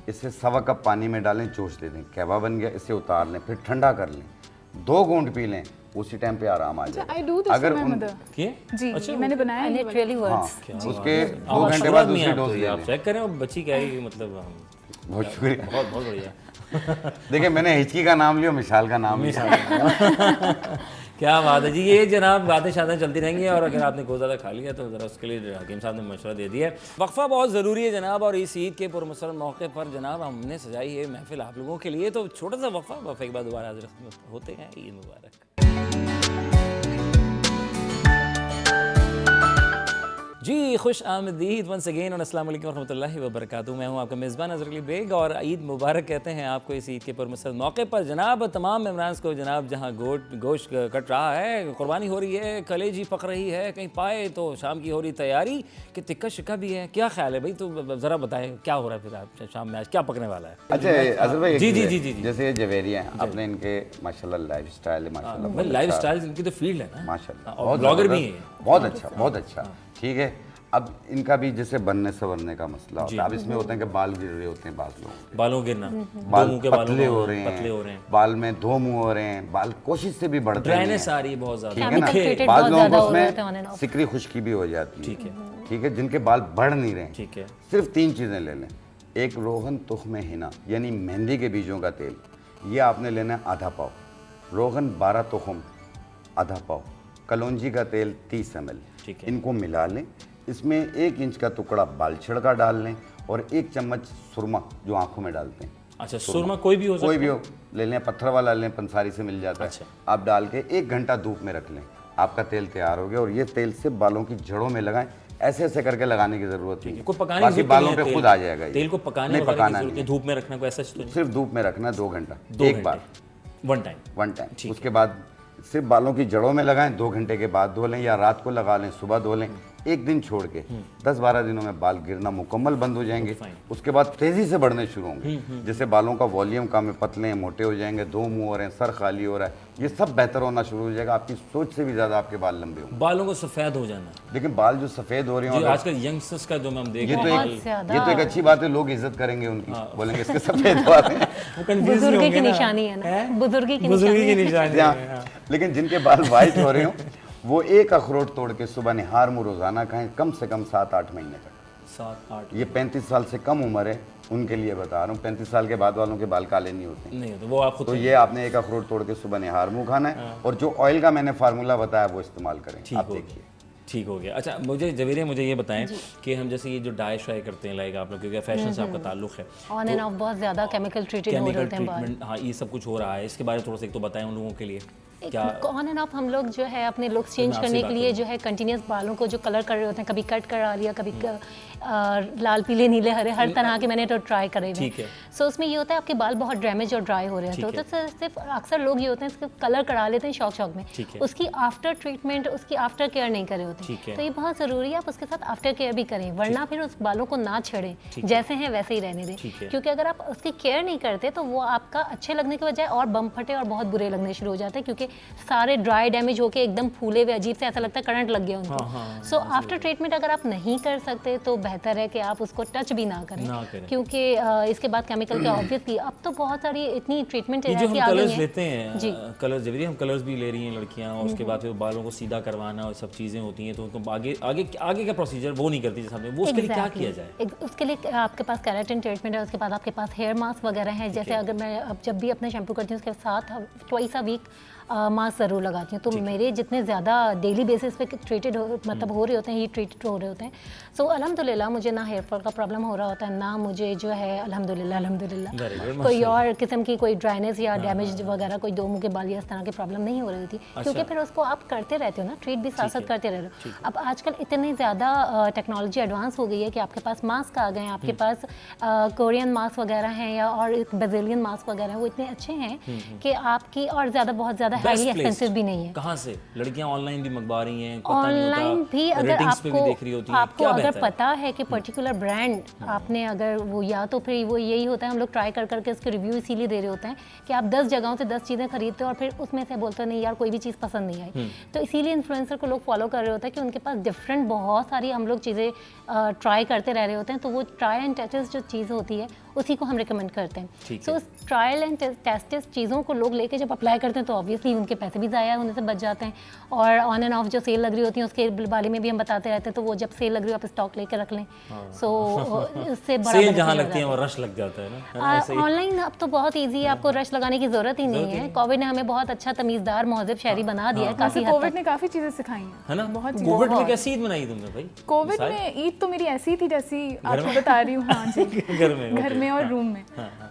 इसे 1.25 कप पानी में डालें, चोष दे दें, कहवा बन गया, इसे उतार लें, फिर ठंडा कर लें, 2 घूंट पी लें, उसी टाइम पे आराम आ जाए। अगर जी मैंने बनाया है, it really works। उसके 2 घंटे बाद दूसरी डोज ले आप लें। चेक करें, वो बच्ची कह रही है, मतलब बहुत शुक्रिया। बहुत बहुत बढ़िया। देखिए, मैंने हिचकी का नाम लिया, मिसाल का नाम लिया। क्या बात है जी। ये जनाब बातें शादें चलती रहेंगी और अगर आपने बहुत ज़्यादा खा लिया तो ज़रा उसके लिए हकीम साहब ने मशवरा दे दिया है। वक्फा बहुत ज़रूरी है जनाब, और इस ईद के पुरमसरत मौके पर जनाब हमने सजाई है महफिल आप लोगों के लिए, तो छोटा सा वक्फे के बाद दोबारा हाजिर होते हैं। ईद मुबारक। जी खुश आमदीद वंस अगेन और अस्सलाम वालेकुम रहमतुल्लाहि व बरकातहू। मैं हूँ आपका मेज़बान अज़हर अली बेग और ईद मुबारक कहते हैं आपको इस ईद के पुरमसरत मौके पर जनाब तमाम मेहमान को। जनाब जहाँ गोश्त कट रहा है, कुर्बानी हो रही है, कलेजी पक रही है, कहीं पाए तो शाम की हो रही तैयारी कि टिक्का शिक्का भी है। क्या ख्याल है भाई, तो ज़रा बताएं क्या हो रहा है फिर आप शाम में, आज क्या पकने वाला है? अच्छा अज़हर भाई, जी जी जी जी जैसे ये जवेरिया हैं, आपने इनके माशाल्लाह लाइफ स्टाइल भाई लाइफ स्टाइल इनकी तो फील्ड है ना माशाल्लाह, और ब्लॉगर भी है। बहुत अच्छा बहुत अच्छा। ठीक है, अब इनका भी जैसे बनने संवरने का मसला होता है। अब इसमें होता है कि बाल गिर रहे होते हैं, बालों गिरना, बाल मुंह के पतले हो रहे हैं, बाल में दो मुंह हो रहे हैं, बाल कोशिश से भी बढ़ते हैं, ड्राइनेस आ रही है बहुत ज्यादा, ठीक है ना। बाद लोगों को उसमें सिकरी खुश्की भी हो जाती है, ठीक है, ठीक है। जिनके बाल बढ़ नहीं रहे, ठीक है, सिर्फ 3 चीजें ले लें। एक रोगन तुख्म हिना यानी मेहंदी के बीजों का तेल, ये आपने लेना है आधा पाव। रोगन 12 तुख्म आधा पाव। कलौंजी का तेल 30 ml, ठीक है। इनको मिला लें। इसमें 1 इंच का टुकड़ा बाल छिड़का डाल लें और 1 चम्मच सुरमा जो आंखों में डालते हैं। अच्छा, सुरमा कोई भी हो सकता है? कोई भी हो, ले लें, पत्थर वाला लें, पंसारी से मिल जाता है। अच्छा। आप डाल के 1 घंटा धूप में रख लें, आपका तेल तैयार हो गया। और ये तेल सिर्फ बालों की जड़ों में लगाएं, ऐसे ऐसे करके लगाने की जरूरत नहीं है, कोई पकाने की बाकी जरूरत बालों नहीं है, पे खुद आ जाएगा। तेल को पकाने नहीं, पकाना नहीं है, धूप में रखना कोई ऐसा तो सिर्फ धूप में रखना 2 घंटा, 2 एक बार, वन टाइम। उसके बाद सिर्फ बालों की जड़ों में लगाएं, 2 घंटे के बाद धो लें या रात को लगा लें, सुबह धो लें। 1 दिन छोड़ के 10-12 दिनों में बाल गिरना मुकम्मल बंद हो जाएंगे। उसके बाद तेजी से बढ़ने शुरू होंगे, जैसे बालों का वॉल्यूम कम है, पतले हैं, मोटे हो जाएंगे, 2 मुंह हो रहे हैं, सर खाली हो रहा है, ये सब बेहतर होना शुरू हो जाएगा। आपकी सोच से भी ज्यादा आपके बाल लंबे होंगे, बालों को सफेद हो जाना। लेकिन बाल जो सफेद हो रहे हैं आजकल यंगस्टर्स का जो हम देख ये रहे हैं, ये तो एक अच्छी बात है, लोग इज्जत करेंगे उनकी, बोलेंगे इसके सफेद बाल हैं। वो कंफ्यूज नहीं बुजुर्गी होंगे की ना, निशानी है ना, बुजुर्गी की निशानी हाँ, है। लेकिन जिनके बाल वाइट हो रहे हो वो 1 अखरोट तोड़ के सुबह निहार मुँह रोजाना खाएं, कम से कम 7-8 महीने तक। 7-8 ये 35 साल से कम उम्र है उनके लिए बता रहा हूँ। 35 साल के बाद वालों के बाल काले नहीं होते नहीं होते, वो आप खुद तो ये आपने 1 अखरोट तोड़ के सुबह निहार मुँह खाना है। और जो ऑयल का मैंने फार्मूला बताया वो इस्तेमाल करें, आप देखिए ठीक हो गया। अच्छा मुझे जवेरिया, मुझे ये बताएं कि हम जैसे ये जो डाई शाई करते हैं, लाइक आप लोग, क्योंकि फैशन से आपका ताल्लुक है, ऑन एंड ऑफ बहुत ज्यादा केमिकल ट्रीटेड हो रहे होते हैं बाल। हाँ, ये सब कुछ हो रहा है, इसके बारे में थोड़ा सा एक तो बताएं उन लोगों के लिए। क्या ऑन एंड ऑफ हम लोग जो है अपने लुक्स चेंज करने के लिए जो है कंटिन्यूस बालों को जो कलर कर रहे होते हैं, कभी कट करा लिया, कभी लाल पीले नीले हरे हर तरह के मैंने तो ट्राई करे हुए। सो उसमें ये होता है आपके बाल बहुत डैमेज और ड्राई हो रहे हैं, तो सिर्फ अक्सर लोग ये होते हैं इसके कलर करा लेते हैं शौक में, उसकी आफ्टर ट्रीटमेंट, उसकी आफ्टर केयर नहीं करे होते। तो ये बहुत ज़रूरी है आप उसके साथ आफ्टर केयर भी करें, वरना फिर उस बालों को ना छेड़ें, जैसे हैं वैसे ही रहने दें। क्योंकि अगर आप उसकी केयर नहीं करते तो वो आपका अच्छे लगने के बजाय और बम फटे और बहुत बुरे लगने शुरू हो जाते हैं, क्योंकि सारे ड्राई डैमेज होके एकदम फूले हुए अजीब से, ऐसा लगता है करंट लग गया उनको। सो आफ्टर ट्रीटमेंट अगर आप नहीं कर सकते तो बेहतर है कि आप उसको टच भी ना करें, क्योंकि इसके बाद केमिकल के ऑब्वियसली अब तो बहुत सारी इतनी ट्रीटमेंट ऐसी आ गई है। कलर्स लेते हैं, कलर्स जब हम कलर्स भी ले रही हैं लड़कियां, और उसके बाद फिर बालों को सीधा करवाना और सब चीज़ें होती हैं, तो उनको आगे का प्रोसीजर वो नहीं करती जैसे वो, उसके लिए क्या किया जाए? उसके लिए आपके पास केराटिन ट्रीटमेंट है, उसके बाद आपके पास हेयर मास्क वगैरह है। जैसे अगर मैं अब जब भी अपना शैम्पू करती हूँ उसके साथ ट्वाइस अ वीक मास्क ज़रूर लगाती हूँ। तो मेरे जितने ज़्यादा डेली बेसिस पे ट्रीटेड मतलब हो रहे होते हैं, ये ट्रीटेड हो रहे होते हैं। सो अल्हम्दुलिल्लाह मुझे ना हेयर फॉल का प्रॉब्लम हो रहा होता है, ना मुझे जो है अल्हम्दुलिल्लाह कोई और किस्म की कोई ड्राइनेस या डैमेज वगैरह, कोई 2 मुँह के बाल या इस तरह की प्रॉब्लम नहीं हो रही होती। क्योंकि फिर उसको आप करते रहते हो ना, ट्रीट भी साथ साथ करते रहते हो। अब आजकल इतनी ज़्यादा टेक्नोलॉजी एडवांस हो गई है कि आपके पास मास्क आ गए हैं, आपके पास कोरियन मास्क वगैरह हैं या और ब्राज़ीलियन मास्क वगैरह हैं, वो इतने अच्छे हैं कि आपकी और ज़्यादा बहुत ज़्यादा हाईली एक्सपेंसिव भी नहीं है। कहाँ से लड़कियां ऑनलाइन भी मंगवा रही हैं, ऑनलाइन भी अगर आपको अगर पता है कि पर्टिकुलर ब्रांड आपने अगर वो, या तो फिर वो यही होता है हम लोग ट्राई कर करके उसके रिव्यू इसीलिए दे रहे होते हैं कि आप 10 जगहों से 10 चीज़ें खरीदते हो और फिर उसमें से बोलते हो नहीं यार कोई भी चीज़ पसंद नहीं आई। तो इसीलिए इन्फ्लुएंसर को लोग फॉलो कर रहे होते हैं कि उनके पास डिफरेंट बहुत सारी हम लोग चीज़ें ट्राई करते रह रहे होते हैं। तो वो ट्राई एंड टचेस जो चीज़ होती है उसी को हम रिकमेंड करते हैं। ठीक सो ट्रायल एंड टेस्ट चीज़ों को लोग लेके जब अप्लाई करते हैं तो ऑब्वियसली उनके पैसे भी ज़ाया होने से बच जाते हैं, और ऑन एंड ऑफ जो सेल लग रही होती है उसके बारे में भी हम बताते रहते हैं, तो वो जब सेल लग रही हो आप स्टॉक लेके रख लें। सो इससे बड़ा सेल जहाँ लगती है वो रश लग जाता है ना। ऑनलाइन अब तो बहुत ईजी है, आपको रश लगाने की ज़रूरत ही नहीं है। कोविड ने हमें बहुत अच्छा तमीज़दार महज़ब शहरी बना दिया है काफ़ी हद कोविड तक। ने काफ़ी चीज़ें सिखाई हैं, है ना। बहुत कोविड में कैसी ईद मनाई तुमने भाई? कोविड में ईद तो मेरी ऐसी थी जैसी आपको बता रही हूँ। हाँ जी, घर में और रूम में,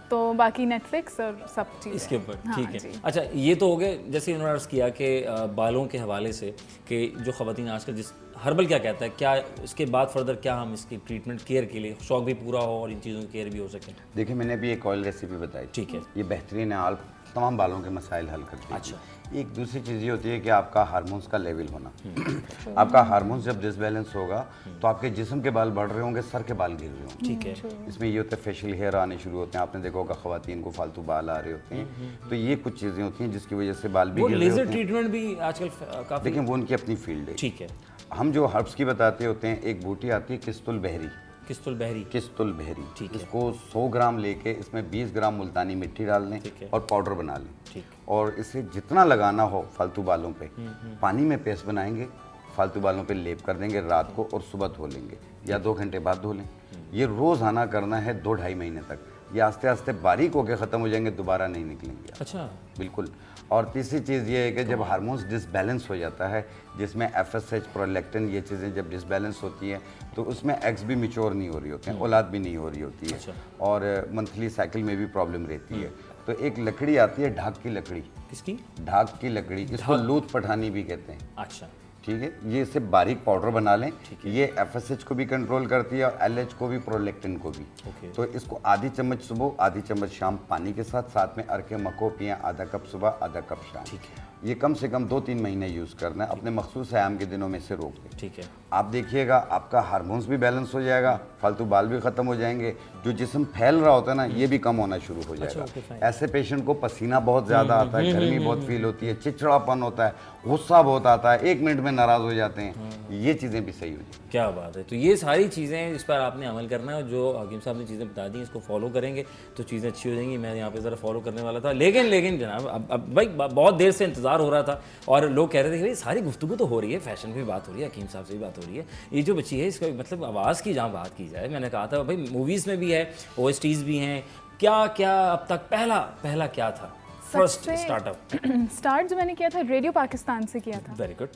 तो बाकी नेटफ्लिक्स और सब चीज़ इसके ऊपर। हाँ ठीक है। जी। अच्छा, ये तो हो गए जैसे इन्होंने अर्ज़ किया कि बालों के हवाले से कि जो ख़वातीन आजकल जिस हर्बल क्या कहता है, क्या इसके बाद फर्दर क्या हम इसकी ट्रीटमेंट केयर के लिए शौक भी पूरा हो और इन चीज़ों की केयर भी हो सके? देखिए, मैंने अभी एक ऑयल रेसिपी बताई, ठीक है। ये बेहतरीन है, आप तमाम बालों के मसाइल हल करती है। अच्छा। एक दूसरी चीज़ ये होती है कि आपका हार्मोन्स का लेवल होना। आपका हार्मोन्स जब डिसबैलेंस होगा तो आपके जिस्म के बाल बढ़ रहे होंगे, सर के बाल गिर रहे होंगे। ठीक है। इसमें ये होता है फेशियल हेयर आने शुरू होते हैं, आपने देखा होगा ख़वातीन को फालतू बाल आ रहे होते हैं, तो ये कुछ चीज़ें होती हैं जिसकी वजह से बाल भी वो गिर रहे लेज़र होते हैं। ट्रीटमेंट भी आजकल काफ़ी। लेकिन वो उनकी अपनी फील्ड है। ठीक है। हम जो हर्ब्स की बताते होते हैं, एक बूटी आती है किस्तुल बहरी, किस्तुल बहरी। किस्तुल बहरी, ठीक है। इसको 100 ग्राम लेके इसमें 20 ग्राम मुल्तानी मिट्टी डाल लें ठीक है। और पाउडर बना लें, ठीक। और इसे जितना लगाना हो फालतू बालों पे पानी में पेस्ट बनाएंगे, फालतू बालों पे लेप कर देंगे रात को और सुबह धो लेंगे या 2 घंटे बाद धो लें। ये रोज़ाना करना है 2-2.5 महीने तक। ये आस्ते आस्ते बारीक होकर ख़त्म हो जाएंगे, दोबारा नहीं निकलेंगे। अच्छा। बिल्कुल। और तीसरी चीज़ ये है कि जब हार्मोन्स डिसबैलेंस हो जाता है, जिसमें FSH, प्रोलैक्टिन, ये चीज़ें जब डिसबैलेंस होती हैं तो उसमें एग्स भी मिच्योर नहीं हो रही होते हैं, औलाद भी नहीं हो रही होती है। अच्छा। और मंथली साइकिल में भी प्रॉब्लम रहती है। तो एक लकड़ी आती है ढाक की लकड़ी, किसकी? ढाक की लकड़ी, इसको लूत पठानी भी कहते हैं। अच्छा। ठीक है, ये इसे बारीक पाउडर बना लें। ये FSH को भी कंट्रोल करती है और LH को भी, प्रोलैक्टिन को भी। ओके। तो इसको आधी चम्मच सुबह, आधी चम्मच शाम पानी के साथ में अरके मको पिएं, आधा कप सुबह, आधा कप शाम। ठीक है। ये कम से कम 2-3 महीने यूज़ करना है, अपने मखसूस आयाम के दिनों में से रोक दें। ठीक है। आप देखिएगा आपका हार्मोन्स भी बैलेंस हो जाएगा, फालतू बाल भी ख़त्म हो जाएंगे, जो जिस्म फैल रहा होता है ना ये भी कम होना शुरू हो जाएगा। Okay, fine. ऐसे पेशेंट को पसीना बहुत ज़्यादा आता है, गर्मी बहुत फील होती है, चिड़चिड़ापन होता है, गुस्सा बहुत आता है, 1 मिनट में नाराज़ हो जाते हैं, ये चीज़ें भी सही हो जाएंगी। क्या बात है। तो ये सारी चीज़ें इस पर आपने अमल करना है, और जो हकीम साहब ने चीज़ें बता दी इसको फॉलो करेंगे तो चीज़ें अच्छी हो जाएंगी। मैं यहाँ पे ज़रा फॉलो करने वाला था, लेकिन जनाब अब भाई बहुत देर से इंतज़ार हो रहा था और लोग कह रहे थे कि भाई सारी गुफ्तगू तो हो रही है, फैशन पे भी बात हो रही है, हकीम साहब से भी बात हो रही है, ये जो बच्ची है इसका मतलब आवाज़ की जहाँ बात की जाए, मैंने कहा था भाई मूवीज़ में भी है, OSTs भी हैं, क्या क्या अब तक पहला क्या था फर्स्ट स्टार्ट जो मैंने किया था रेडियो पाकिस्तान से किया था। Very good.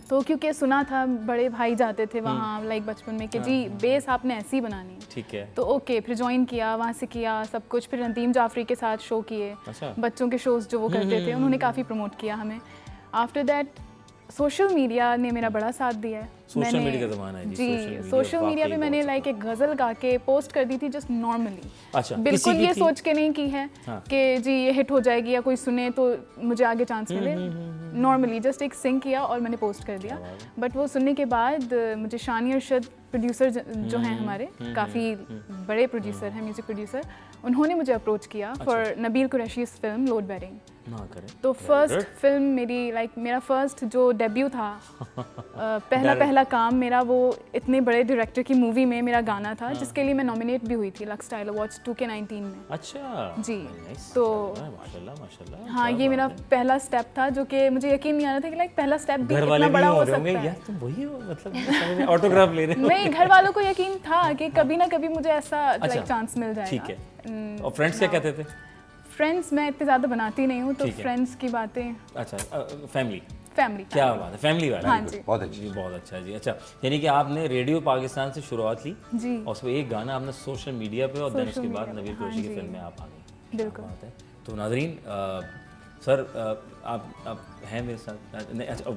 तो क्योंकि सुना था बड़े भाई जाते थे वहाँ लाइक बचपन में कि जी बेस आपने ऐसी ही बनानी है। ठीक है। तो ओके, फिर ज्वाइन किया, वहाँ से किया सब कुछ, फिर नदीम जाफरी के साथ शो किए। अच्छा। बच्चों के शोज जो वो करते थे उन्होंने काफ़ी प्रमोट किया हमें। आफ्टर दैट सोशल मीडिया ने मेरा बड़ा साथ दिया है। सोशल मीडिया का ज़माना है जी, सोशल मीडिया पे मैंने लाइक एक गज़ल गा के पोस्ट कर दी थी जस्ट नॉर्मली। अच्छा, बिल्कुल किसी की ये थी? सोच के नहीं की है कि जी ये हिट हो जाएगी या कोई सुने तो मुझे आगे चांस मिले। नॉर्मली जस्ट एक सिंग किया और मैंने पोस्ट कर दिया। बट वो सुनने के बाद मुझे शानी अरशद प्रोड्यूसर जो हैं हमारे, काफ़ी बड़े प्रोड्यूसर हैं, म्यूज़िक प्रोड्यूसर, उन्होंने मुझे अप्रोच किया फॉर नबील कुरैशी's फिल्म लोड बेरिंग। ना करें तो फर्स्ट फिल्म मेरी लाइक मेरा फर्स्ट जो डेब्यू था, पहला काम मेरा, वो इतने बड़े डायरेक्टर की मूवी में मेरा गाना था, जिसके लिए मैं नॉमिनेट भी हुई थी लक्स स्टाइल अवार्ड्स 2K19 में। अच्छा जी। nice। तो माशाल्लाह हाँ, ये मेरा पहला स्टेप था जो कि मुझे यकीन नहीं आ रहा था कि लाइक पहला स्टेप भी घर इतना वाले भी बड़ा हो हो रहे सकता होंगे है। यार तुम वही हो, मतलब ऑटोग्राफ ले रहे हो। नहीं, घर वालों को यकीन था कि कभी ना कभी मुझे ऐसा अच्छा, लाइक चांस मिल जाएगा। ठीक है। और फ्रेंड्स क्या कहते थे? फ्रेंड्स मैं इतने ज़्यादा बनाती नहीं हूँ, तो ठीक है। फ्रेंड्स की बातें अच्छा, फैमिली। फैमिली। क्या बात है, फैमिली वाला। हाँ जी। बहुत अच्छी। जी बहुत अच्छा जी। अच्छा, यानी कि आपने रेडियो पाकिस्तान से शुरुआत ली जी और उसमें एक गाना आपने सोशल मीडिया पे, और देन सोशल उसके बाद मीडिया पे, नबील हाँ कुरैशी की जी। फिल्म में आप आ गई। बिल्कुल। बात है। तो नाज़रीन, सर आप हैं मेरे साथ? नहीं, अच्छा,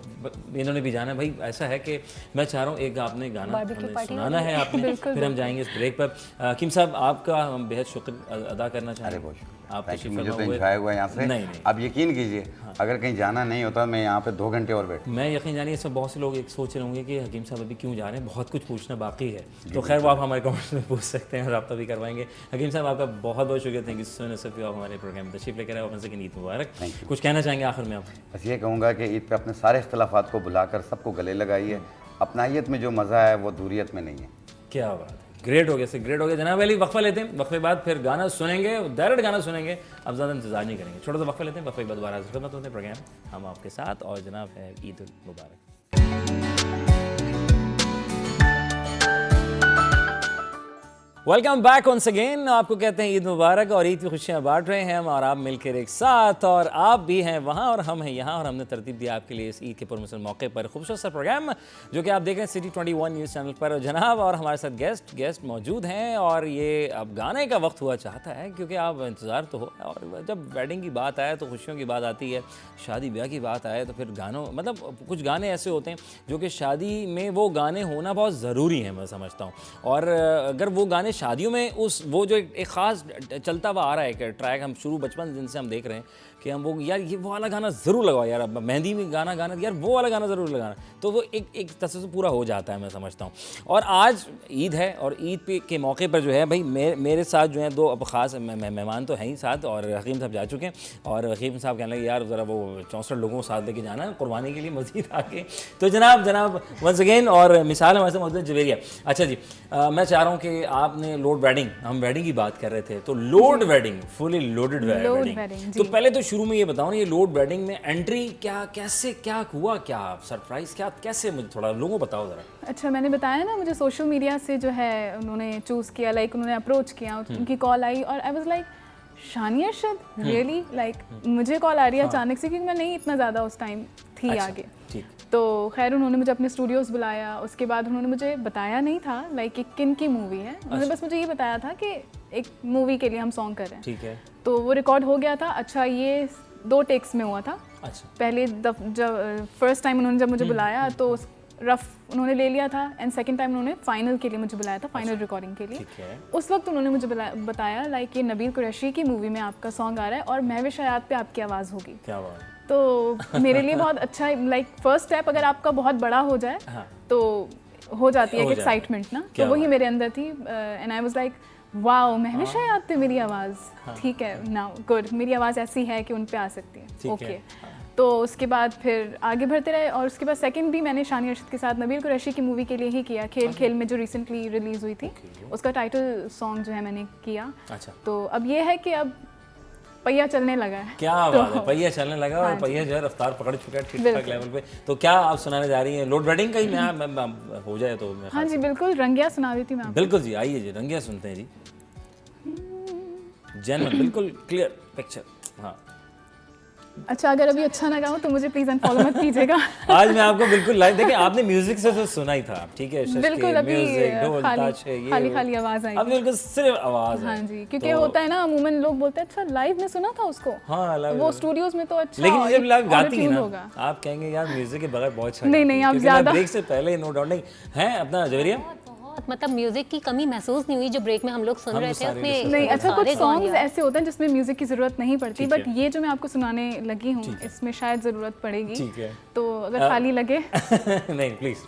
इन्होंने भी जाना है भाई। ऐसा है कि मैं चाह रहा हूँ एक आपने गाना Barbecue हमें party सुनाना है आपने, बिल्कुल, फिर हम जाएंगे इस ब्रेक पर। हकीम साहब, आपका हम बेहद शुक्र अदा करना चाहेंगे। अरे बहुत शुक्रिया। आप Thank you, तशरीफ मुझे तो फरमा हुए। इंजॉय हुआ यहाँ से। नहीं। अब यकीन कीजिए, अगर कहीं जाना नहीं होता मैं यहाँ पे 2 घंटे और बैठ। मैं यकीन जानिए इसमें बहुत से लोग एक सोच रहे होंगे कि हकीम साहब अभी क्यों जा रहे हैं, बहुत कुछ पूछना बाकी है। तो खैर वो आप हमारे कमेंट्स में पूछ सकते हैं और रब्ता भी करवाएंगे। हकीम साहब, आपका बहुत बहुत शुक्रिया। Thank you so much sir, आप हमारे प्रोग्राम में तशरीफ लेकर आए। अपन से ईद मुबारक। कुछ कहना चाहेंगे आखिर में आप? बस ये कहूँगा कि ईद पे अपने सारे इख्तलाफात को भुलाकर सबको गले लगाइए। अपनाइयत में जो मज़ा है वो दूरियत में नहीं है। क्या बात है। ग्रेट हो गया सर, ग्रेट हो गया जनाब अली। वक्फा लेते हैं, वक्फे बाद फिर गाना सुनेंगे, डायरेक्ट गाना सुनेंगे, अब ज़्यादा इंतजार नहीं करेंगे। छोटा सा वक्फा लेते हैं, वक्फे के बाद दोबारा हाजिर होते हैं प्रोग्राम हम आपके साथ, और जनाब है ईद उल मुबारक। Welcome back once again. आपको कहते हैं ईद मुबारक, और ईद की खुशियाँ बांट रहे हैं हम और आप मिलकर एक साथ, और आप भी हैं वहाँ और हम हैं यहाँ, और हमने तरतीब दी आपके लिए इस ईद के पुरमसर मौके पर खूबसूरत सा प्रोग्राम जो कि आप देख रहे हैं सिटी 21 न्यूज़ चैनल पर। और जनाब और हमारे साथ गेस्ट मौजूद हैं, और ये अब गाने का वक्त हुआ चाहता है, क्योंकि आप इंतज़ार तो हो, और जब वेडिंग की बात आए तो खुशियों की बात आती है, शादी ब्याह की बात आए तो फिर गानों, मतलब कुछ गाने ऐसे होते हैं जो कि शादी में वो गाने होना बहुत ज़रूरी है, मैं समझता हूँ। और अगर वो गाने शादियों में वो जो एक ख़ास चलता हुआ आ रहा है कि ट्रैक हम शुरू बचपन जिनसे हम देख रहे हैं कि हम वो यार ये वो वाला गाना ज़रूर लगाओ यार, अब मेहंदी में गाना यार वो वाला गाना ज़रूर लगाना, तो वो एक तसल्सल पूरा हो जाता है, मैं समझता हूँ। और आज ईद है, और ईद के मौके पर जो है भाई मेरे साथ जो है दो अब ख़ास मेहमान तो हैं ही साथ, और हकीम साहब जा चुके हैं, और हकीम साहब कहने लगे यार ज़रा वो 64 लोगों को साथ लेके जाना है कुर्बानी के लिए मज़ीद आगे। तो जनाब वंस अगेन, और मिसाल हमारे साथ मौजूद है जवेरिया। अच्छा जी, मैं चाह रहा हूँ कि आपने लोड वेडिंग, हम वेडिंग की बात कर रहे थे, तो load wedding, fully loaded wedding, तो पहले तो शुरू में ये बताओ ना, ये लोड वेडिंग में एंट्री क्या हुआ, क्या सरप्राइज, क्या कैसे, मुझे थोड़ा लोगों को बताओ जरा। अच्छा, मैंने बताया ना, मुझे सोशल मीडिया से जो है उन्होंने चूज़ किया, लाइक उन्होंने अप्रोच किया, उनकी कॉल आई, और आई was like Shania Arshad, really, like मुझे कॉल आ रही है अचानक से, क्योंकि मैं नहीं इतना ज़्यादा उस टाइम थी आगे। तो खैर उन्होंने मुझे अपने स्टूडियोज़ बुलाया, उसके बाद उन्होंने मुझे बताया नहीं था लाइक कि किन की मूवी है, उन्होंने बस मुझे ये बताया था कि एक मूवी के लिए हम सॉन्ग कर रहे हैं। ठीक है। तो वो रिकॉर्ड हो गया था। अच्छा, ये 2 टेक्स में हुआ था। अच्छा। पहले जब फर्स्ट टाइम उन्होंने जब मुझे बुलाया तो रफ उन्होंने ले लिया था, एंड सेकंड टाइम उन्होंने फाइनल के लिए मुझे बुलाया था, फाइनल रिकॉर्डिंग के लिए। ठीक है। उस वक्त उन्होंने मुझे बताया लाइक ये नबील कुरैशी की मूवी में आपका सॉन्ग आ रहा है, और महविश हयात पे आपकी आवाज़ होगी। क्या बात। तो मेरे लिए बहुत अच्छा, लाइक फर्स्ट स्टेप अगर आपका बहुत बड़ा हो जाए तो हो जाती है एक एक्साइटमेंट ना, तो वही मेरे अंदर थी, and I was like wow, Mahwish Hayat पे मेरी आवाज़, ठीक है, नाउ गुड, मेरी आवाज़ ऐसी है कि उन पे आ सकती है, ओके। तो उसके बाद फिर आगे बढ़ते रहे, और उसके बाद सेकंड भी मैंने शानिया अरशद के साथ नबील कुरैशी की मूवी के लिए ही किया, खेल खेल में जो रिसेंटली रिलीज़ हुई थी, उसका टाइटल सॉन्ग जो है मैंने किया। अच्छा। तो अब ये है कि अब पहिया चलने लगा है। क्या बात है, पहिया चलने लगा, और पहिया जो है रफ्तार पकड़ चुका है ठीक ठाक लेवल पे। तो क्या आप सुनाने जा रही हैं लोड वेडिंग का ही, मैं हो जाए तो मैं। हाँ जी बिल्कुल, रंगिया सुना देती मैं आपको। बिल्कुल जी, आइए जी, रंगिया सुनते हैं जी। जन्नत, बिल्कुल क्लियर पिक्चर। हाँ। अच्छा, अगर अभी अच्छा ना गाऊं तो मुझे प्लीज अनफॉलो मत कीजिएगा। आज मैं आपको बिल्कुल लाइव, देखिए आपने म्यूजिक से तो सुना ही था, ठीक है, बिल्कुल, अभी खाली आवाज आई, अब बिल्कुल सिर्फ आवाज है। हाँ जी, क्योंकि होता है ना, अमूमन लोग बोलते हैं अच्छा लाइव में सुना था उसको, हाँ लाइव, वो स्टूडियोज में तो अच्छा, लेकिन जब लाइव गाती है ना, आप कहेंगे यार म्यूजिक के बगैर बहुत अच्छा। नहीं, आप ज्यादा ब्रेक से पहले नो डाउट नहीं है अपना जवेरिया, मतलब म्यूजिक की कमी महसूस नहीं हुई जो ब्रेक में हम लोग सुन रहे थे उसमें। नहीं, अच्छा कुछ सॉन्ग्स ऐसे होते हैं जिसमें म्यूजिक की जरूरत नहीं पड़ती, बट ये जो मैं आपको सुनाने लगी हूँ इसमें शायद जरूरत पड़ेगी। ठीक है, तो अगर खाली लगे नहीं प्लीज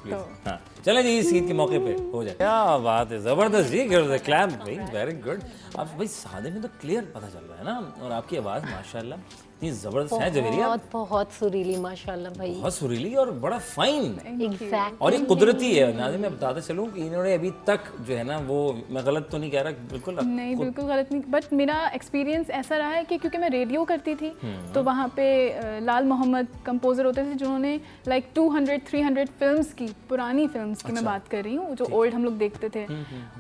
हाँ चलें जी, इस ईद के मौके पे हो जाए। क्या बात है, जबरदस्त जी, क्लैप भाई, वेरी गुड। आप भाई सादे में तो क्लियर पता चल रहा है ना, और आपकी आवाज़ माशाल्लाह इतनी ज़बरदस्त है जवेरिया, बहुत सुरीली माशाल्लाह भाई, बहुत सुरीली और बड़ा फाइन, एग्जैक्ट, और ये कुदरती है। नाज़िम मैं बताते चलूँ कि इन्होंने अभी तक जो है ना, वो मैं गलत तो नहीं कह रहा, बिल्कुल नहीं, बिल्कुल गलत नहीं, बट मेरा एक्सपीरियंस ऐसा रहा है कि क्योंकि मैं रेडियो करती थी तो वहाँ पे लाल मोहम्मद कंपोज़र होते थे जिन्होंने लाइक 200-300 फिल्म्स की, पुरानी फिल्म्स की मैं बात कर रही हूँ, जो ओल्ड हम लोग देखते थे,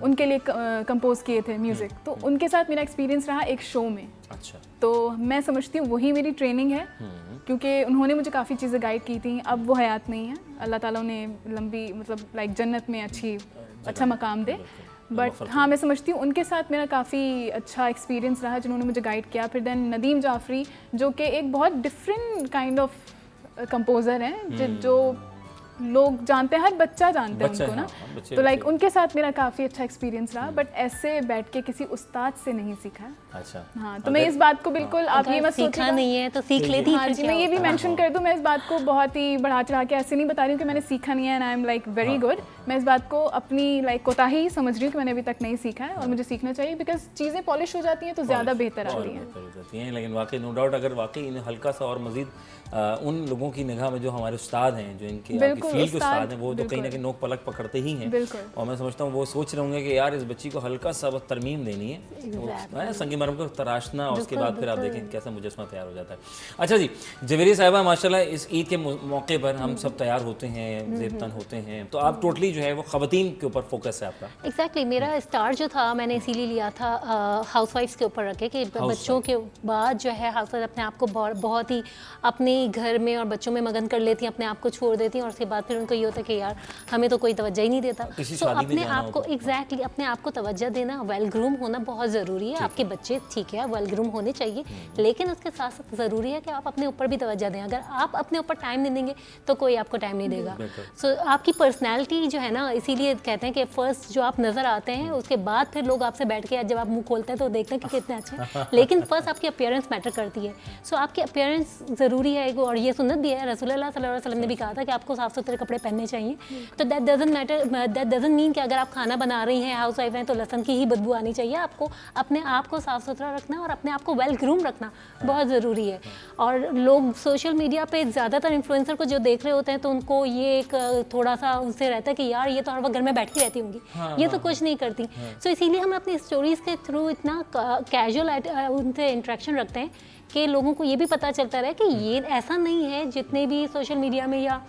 उनके लिए कंपोज किए थे म्यूज़िक, तो उनके साथ मेरा एक्सपीरियंस रहा एक शो में। अच्छा। तो मैं समझती हूँ वही मेरी ट्रेनिंग है, क्योंकि उन्होंने मुझे काफ़ी चीज़ें गाइड की थी, अब वो हयात नहीं है, अल्लाह ताला उन्हें लंबी, मतलब लाइक जन्नत में अच्छा मकाम दे, बट हाँ मैं समझती हूँ उनके साथ मेरा काफ़ी अच्छा एक्सपीरियंस रहा जिन्होंने मुझे गाइड किया। फिर देन नदीम जाफरी जो कि एक बहुत डिफरेंट काइंड ऑफ कंपोज़र हैं, जो लोग जानते हैं, हर बच्चा जानता है उनको ना, तो लाइक उनके साथ मेरा काफ़ी अच्छा एक्सपीरियंस रहा, बट ऐसे बैठ के किसी उस्ताद से नहीं सीखा। अच्छा। हाँ, तो मैं इस बात को बिल्कुल, आप ये मत सोचिएगा नहीं है तो सीख लेती। हाँ जी, मैं ये भी मेंशन कर दूँ, मैं इस बात को बहुत ही बढ़ा चढ़ा के ऐसे नहीं बता रही हूँ कि मैंने सीखा नहीं है, and I am like very good. मैं इस बात को अपनी लाइक कोताही समझ रही हूँ कि मैंने अभी तक नहीं सीखा है और मुझे सीखना चाहिए, बिकॉज चीज़ें पॉलिश हो जाती हैं तो ज़्यादा बेहतर आती हैं। लेकिन वाकई नो डाउट, अगर वाकई इन्हें हल्का सा और मज़ीद उन लोगों की निगाह में जो हमारे उस्ताद हैं, जो इनकी बिल्कुल, फील्ड के उस्ताद, उस्ताद हैं, वो तो कहीं ना कहीं नोक पलक पकड़ते ही हैं। बिल्कुल। और मैं समझता हूँ वो सोच रहे होंगे कि यार इस बच्ची को हल्का सा बस तरमीम देनी है, संगमरमर को तराशना, और उसके बाद फिर आप देखें कैसा मुजस्मा तैयार हो जाता है। अच्छा जी, जवेरी साहिबा, माशाल्लाह इस ईद के मौके पर हम सब तैयार होते हैं, ज़ेबतन होते हैं, तो आप टोटली जो है वो ख़वातीन के ऊपर फोकस है आपका? एग्जैक्टली मेरा स्टार जो था मैंने इसीलिए लिया था हाउसवाइफ्स के ऊपर रखे कि बच्चों के बाद जो है हाउसवाइफ अपने आप को बहुत ही अपने घर में और बच्चों में मगन कर लेती हैं, अपने आप को छोड़ देती हैं, और उसके बाद फिर उनको ये होता है कि यार हमें तो कोई तवज्जो ही नहीं देता। तो अपने आप को एग्जैक्टली अपने आप को तवज्जो देना, वेल ग्रूम होना बहुत ज़रूरी है। आपके बच्चे ठीक है वेल ग्रूम होने चाहिए, लेकिन उसके साथ साथ ज़रूरी है कि आप अपने ऊपर भी तवज्जो दें। अगर आप अपने ऊपर टाइम नहीं देंगे तो कोई आपको टाइम नहीं देगा। सो आपकी पर्सनैलिटी जो है ना, इसीलिए कहते हैं कि फर्स्ट जो आप नज़र आते हैं उसके बाद फिर लोग आपसे बैठ के जब आप मुंह खोलते हैं तो देखते हैं कि कितने अच्छे हैं, लेकिन फर्स्ट आपकी अपीयरेंस मैटर करती है। सो आपकी अपीयरेंस ज़रूरी है, और ये सुन्नत भी है, रसूलुल्लाह सल्लल्लाहु अलैहि वसल्लम ने भी कहा था कि आपको साफ़ सुथरे कपड़े पहनने चाहिए। तो that doesn't matter, that doesn't mean कि अगर आप खाना बना रही हैं, हाउस वाइफ हैं, तो लहसुन की ही बदबू आनी चाहिए। आपको अपने आप को साफ़ सुथरा रखना और अपने आप को वेल ग्रूम रखना बहुत ज़रूरी है। और लोग सोशल मीडिया पे ज़्यादातर इन्फ्लुएंसर को जो देख रहे होते हैं तो उनको ये एक थोड़ा सा उनसे रहता है कि यार ये तो हर वक्त घर में बैठी रहती होंगी, ये तो कुछ नहीं करती। सो इसीलिए हम अपनी स्टोरीज़ के थ्रू इतना कैजुअल उनसे इंटरेक्शन रखते हैं कि लोगों को ये भी पता चलता रहे कि ये ऐसा नहीं है, जितने भी सोशल मीडिया में या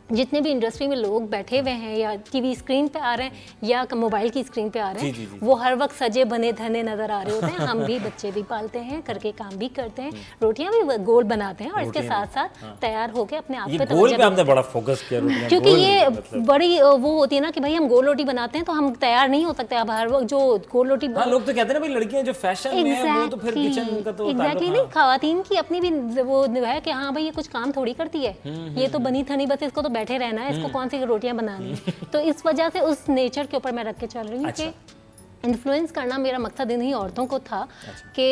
जितने भी इंडस्ट्री में लोग बैठे हुए हैं या टीवी स्क्रीन पे आ रहे हैं या मोबाइल की स्क्रीन पे आ रहे हैं, वो हर वक्त सजे बने धने नज़र आ रहे होते हैं। हम भी बच्चे भी पालते हैं, घर के काम भी करते हैं, रोटियां भी गोल बनाते हैं, और इसके साथ साथ तैयार होकर अपने आप पे गोल पे आपने बड़ा फोकस किया, क्योंकि ये बड़ी वो होती है ना कि भाई हम गोल रोटी बनाते हैं तो हम तैयार नहीं हो सकते। अब हर वक्त जो गोल रोटी लोग तो कहते हैं ना भाई लड़कियां जो फैशन में है वो तो फिर किचन का तो एग्जैक्टली नहीं, खवातीन की अपनी भी वो है कि हाँ भाई ये कुछ काम थोड़ी करती है, ये तो बनी थनी बस इसको तो बैठे रहना है, इसको कौन सी रोटियां बनानी है। तो इस वजह से उस नेचर के ऊपर मैं रख के चल रही हूँ कि इन्फ्लुएंस करना मेरा मकसद इन्हीं औरतों को था कि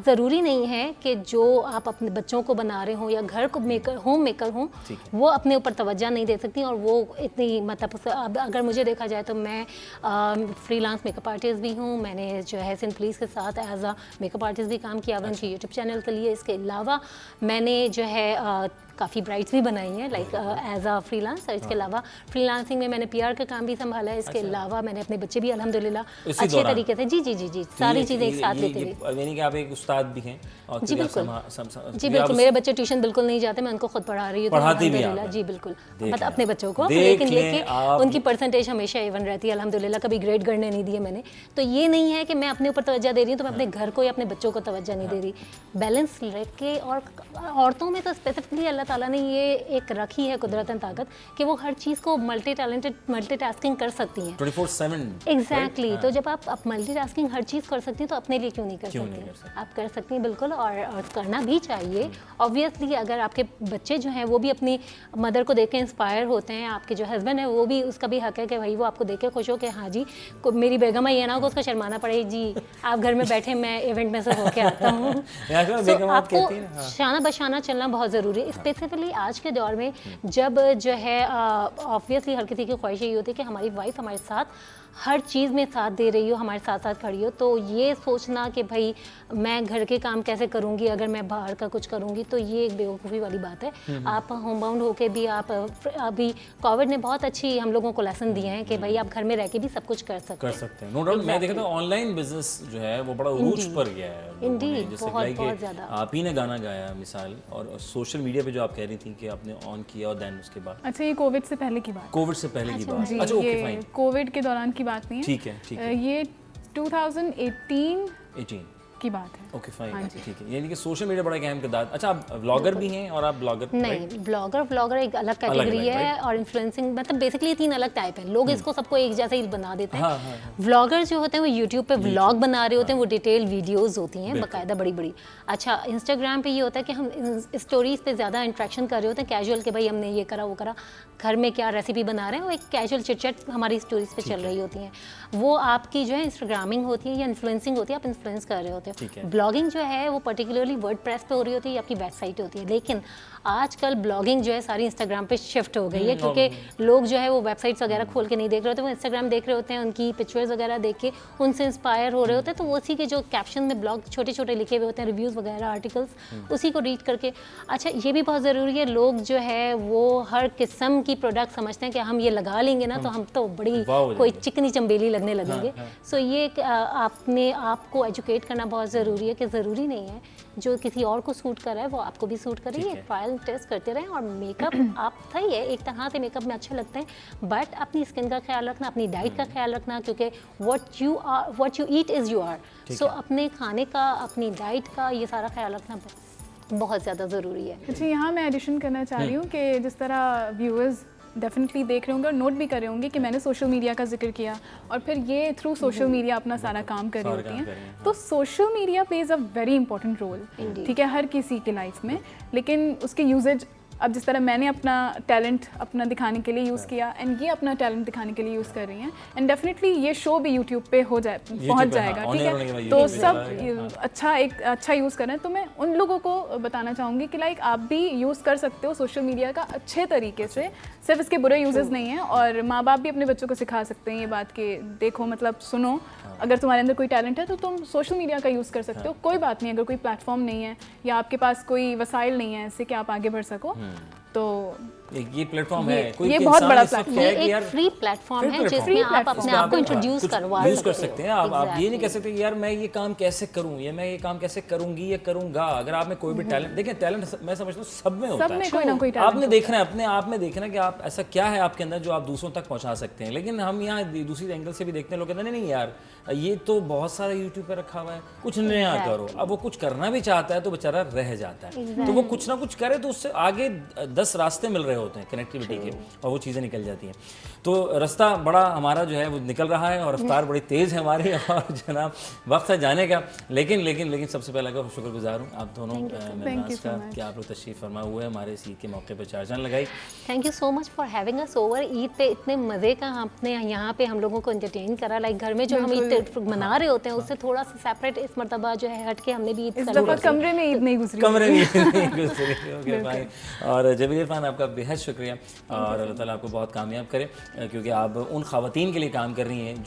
ज़रूरी नहीं है कि जो आप अपने बच्चों को बना रहे हो या घर को होम मेकर हों, वो अपने ऊपर तवज्जो नहीं दे सकती। और वो इतनी मतलब अब अगर मुझे देखा जाए तो मैं फ्रीलांस मेकअप आर्टिस्ट भी हूँ। मैंने जो है सिंध पुलिस के साथ एज अ मेकअप आर्टिस्ट भी काम किया, उनकी यूट्यूब चैनल के लिए। इसके अलावा मैंने जो है काफ़ी ब्राइड्स भी बनाई हैं लाइक एज अ फ्रीलांस। और इसके अलावा फ्रीलांसिंग में मैंने PR का काम भी संभाला है। इसके अलावा मैंने अपने बच्चे भी अल्हम्दुलिल्लाह अच्छे तरीके से जी सारी चीज़ें एक साथ लेते हुए। यानी कि आप एक उस्ताद भी हैं और जी बिल्कुल, जी बिल्कुल। मेरे बच्चे ट्यूशन बिल्कुल नहीं जाते, मैं उनको खुद पढ़ा रही हूँ अल्हम्दुलिल्लाह। जी बिल्कुल, मतलब अपने बच्चों को, लेकिन ये कि उनकी परसेंटेज हमेशा A1 रहती है अल्हम्दुलिल्लाह, कभी ग्रेड गढ़ने नहीं दिए मैंने। तो ये नहीं है कि मैं अपने ऊपर तवज्जो दे रही हूँ तो मैं अपने घर को या अपने बच्चों को तवज्जो नहीं दे रही। बैलेंस रख के, और औरतों में तो स्पेसिफिकली अल्लाह ताला ने ये एक रखी है कुदरतन ताकत कि वो हर चीज़ को मल्टीटास्किंग कर सकती हैं 24/7। एग्जैक्टली। तो जब आप मल्टीटास्किंग हर चीज़ कर सकती हैं तो अपने लिए क्यों नहीं कर सकती? आप कर सकती हैं बिल्कुल, और करना भी चाहिए। ऑब्वियसली अगर आपके बच्चे जो हैं वो भी अपनी मदर को देख के इंस्पायर होते हैं, आपके जो हस्बैंड है वो भी, उसका भी हक है कि भाई वो आपको देख के खुश हो कि हाँ जी मेरी बेगम है, ये ना हो उसको शर्माना पड़े जी आप घर में बैठे मैं इवेंट में से होके आता हूँ। आपको शाना बशाना चलना बहुत ज़रूरी है, स्पेसिफिकली आज के दौर में जब जो है ऑब्वियसली हर किसी की ख्वाहिश यही होती है कि हमारी वाइफ हमारे साथ हर चीज़ में साथ दे रही हो, हमारे साथ साथ खड़ी हो। तो ये सोचना कि भाई मैं घर के काम कैसे करूँगी अगर मैं बाहर का कुछ करूँगी, तो ये एक बेवकूफ़ी वाली बात है। आप होम बाउंड होके भी आप अभी कोविड ने बहुत अच्छी हम लोगों को लेसन दिए हैं कि भाई आप घर में रह के भी सब कुछ कर सकते हैं। No doubt. मैं देखा था ऑनलाइन बिजनेस जो है वो बड़ा उरूज पर गया है। इंडीड, बहुत ज़्यादा। आप ही ने गाना गाया मिसाल, और सोशल मीडिया पे जो आप कह रही थी कि आपने ऑन किया और देन उसके बाद। अच्छा, ये कोविड से पहले की बात? कोविड से पहले की बात। अच्छा, ओके फाइन। कोविड के दौरान की बात नहीं है, ठीक है। ये 2018 की बात है। ओके फाइन, ठीक है। यानी कि सोशल मीडिया बड़ा एक अहम किरदार। अच्छा, आप व्लॉगर भी हैं और आप ब्लॉगर नहीं, व्लॉगर एक अलग कैटेगरी है, और इन्फ्लुएंसिंग मतलब बेसिकली 3 अलग टाइप हैं। लोग इसको सबको एक जैसा ही बना देते हैं। व्लॉगर जो होते हैं वो यूट्यूब पे व्लॉग बना रहे होते हैं, वो डिटेल वीडियोस होती हैं बाकायदा बड़ी। अच्छा, इंस्टाग्राम पे ये होता है कि हम स्टोरीज पे ज़्यादा इंट्रैक्शन कर रहे होते हैं, कैजुअल के भाई हमने ये करा वो करा, घर में क्या रेसिपी बना रहे हैं, वो एक कैजुअल चिटचैट हमारी स्टोरीज पे चल रही होती हैं। वो आपकी जो है इंस्टाग्रामिंग होती है या इन्फ्लुएंसिंग होती है, आप इन्फ्लुएंस कर रहे होते हो। ठीक है। ब्लॉगिंग जो है वो पर्टिकुलरली वर्डप्रेस पे हो रही होती है या आपकी वेबसाइट होती है, लेकिन आजकल ब्लॉगिंग जो है सारी इंस्टाग्राम पे शिफ्ट हो गई है, क्योंकि लोग जो है वो वेबसाइट्स वगैरह खोल के नहीं देख रहे होते, वो इंस्टाग्राम देख रहे होते हैं, उनकी पिक्चर्स वगैरह देख के उनसे इंस्पायर हो रहे होते हैं, तो वो उसी के जो कैप्शन में ब्लॉग छोटे छोटे लिखे हुए होते हैं, रिव्यूज़ वगैरह आर्टिकल्स, उसी को रीड करके। अच्छा, ये भी बहुत ज़रूरी है, लोग जो है वो हर किस्म की प्रोडक्ट समझते हैं कि हम ये लगा लेंगे ना तो हम तो बड़ी कोई चिकनी चंबेली लगने लगेंगे। सो ये आपने आपको एजुकेट करना बहुत ज़रूरी है कि ज़रूरी नहीं है जो किसी और को सूट कर रहा है वो आपको भी सूट करे। ये ट्रायल टेस्ट करते रहें, और मेकअप आप सही है, एक तरह से मेकअप में अच्छे लगते हैं, बट अपनी स्किन का ख्याल रखना, अपनी डाइट का ख्याल रखना, क्योंकि what you eat is you are. So अपने खाने का, अपनी डाइट का ये सारा ख्याल रखना बहुत ज़्यादा ज़रूरी है। अच्छा, यहाँ मैं एडिशन करना चाह रही हूँ कि जिस तरह व्यूअर्स डेफिनेटली देख रहे होंगे और नोट भी कर रहे होंगे कि मैंने सोशल मीडिया का जिक्र किया और फिर ये थ्रू सोशल मीडिया अपना सारा काम कर रही होती हैं, तो social media plays a very important role, ठीक है, हर किसी की लाइफ में। लेकिन उसके यूजेज, अब जिस तरह मैंने अपना टैलेंट अपना दिखाने के लिए यूज़ किया एंड ये अपना टैलेंट दिखाने के लिए यूज़ कर रही हैं, एंड डेफिनेटली ये शो भी यूट्यूब पे पहुंच जाएगा, ठीक है, तो सब अच्छा यूज़ करें। तो मैं उन लोगों को बताना चाहूँगी कि लाइक आप भी यूज़ कर सकते हो सोशल मीडिया का अच्छे तरीके से, सिर्फ इसके बुरे यूजेस नहीं हैं, और माँ बाप भी अपने बच्चों को सिखा सकते हैं ये बात कि देखो, मतलब सुनो, अगर तुम्हारे अंदर कोई टैलेंट है तो तुम सोशल मीडिया का यूज़ कर सकते हो, कोई बात नहीं, अगर कोई प्लेटफॉर्म नहीं है या आपके पास कोई वसाइल नहीं है ऐसे कि आप आगे बढ़ सको, तो ये प्लेटफॉर्म है, कोई ये बहुत बड़ा प्लेटफॉर्म है, एक फ्री प्लेटफॉर्म है जिसमें आप अपने आप को इंट्रोड्यूस कर सकते हैं। आप ये नहीं कह सकते कि यार मैं ये काम कैसे करूं या मैं ये काम कैसे करूंगी या करूंगा। अगर आप में कोई भी टैलेंट, देखिए टैलेंट मैं समझता हूँ सब में होता है, सब में कोई ना कोई टैलेंट आपने देखना है, अपने आप में देखना है कि आप ऐसा क्या है आपके अंदर जो आप दूसरों तक पहुंचा सकते हैं। लेकिन हम यहाँ दूसरी एंगल से भी देखते हैं, लोग कहते हैं नहीं यार ये तो बहुत सारा यूट्यूब पे रखा हुआ है, कुछ नया करो। अब वो कुछ करना भी चाहता है तो बेचारा रह जाता है, तो वो कुछ ना कुछ करे तो उससे आगे 10 रास्ते मिल रहे होते हैं कनेक्टिविटी के, और वो चीज़ें निकल जाती हैं। तो रास्ता बड़ा हमारा जो है वो निकल रहा है और रफ्तार बड़ी तेज़ है हमारी, और जनाब वक्त है जाने का। लेकिन सबसे पहले का शुक्रगुजार हूँ आप दोनों मेहमानास का कि आप लोग तशरीफ़ फरमा हुए हमारे इस ईद के मौके पर 4 चांद लगाई। Thank you so much for having us over. Eid पे इतने मज़े का आपने यहाँ पे हम लोगों को एंटरटेन करा, लाइक घर में जो हम ईद मना रहे होते हैं उससे थोड़ा सा सेपरेट इस मरतबा जो है हट के हमने भी ईद कमरे में ईद नहीं गुजरी, ओके भाई। और जबीर इरफान आपका बेहद शुक्रिया, और अल्लाह ताला आपको बहुत कामयाब करे, क्योंकि आप उन ख़वातीन के लिए काम कर रही हैं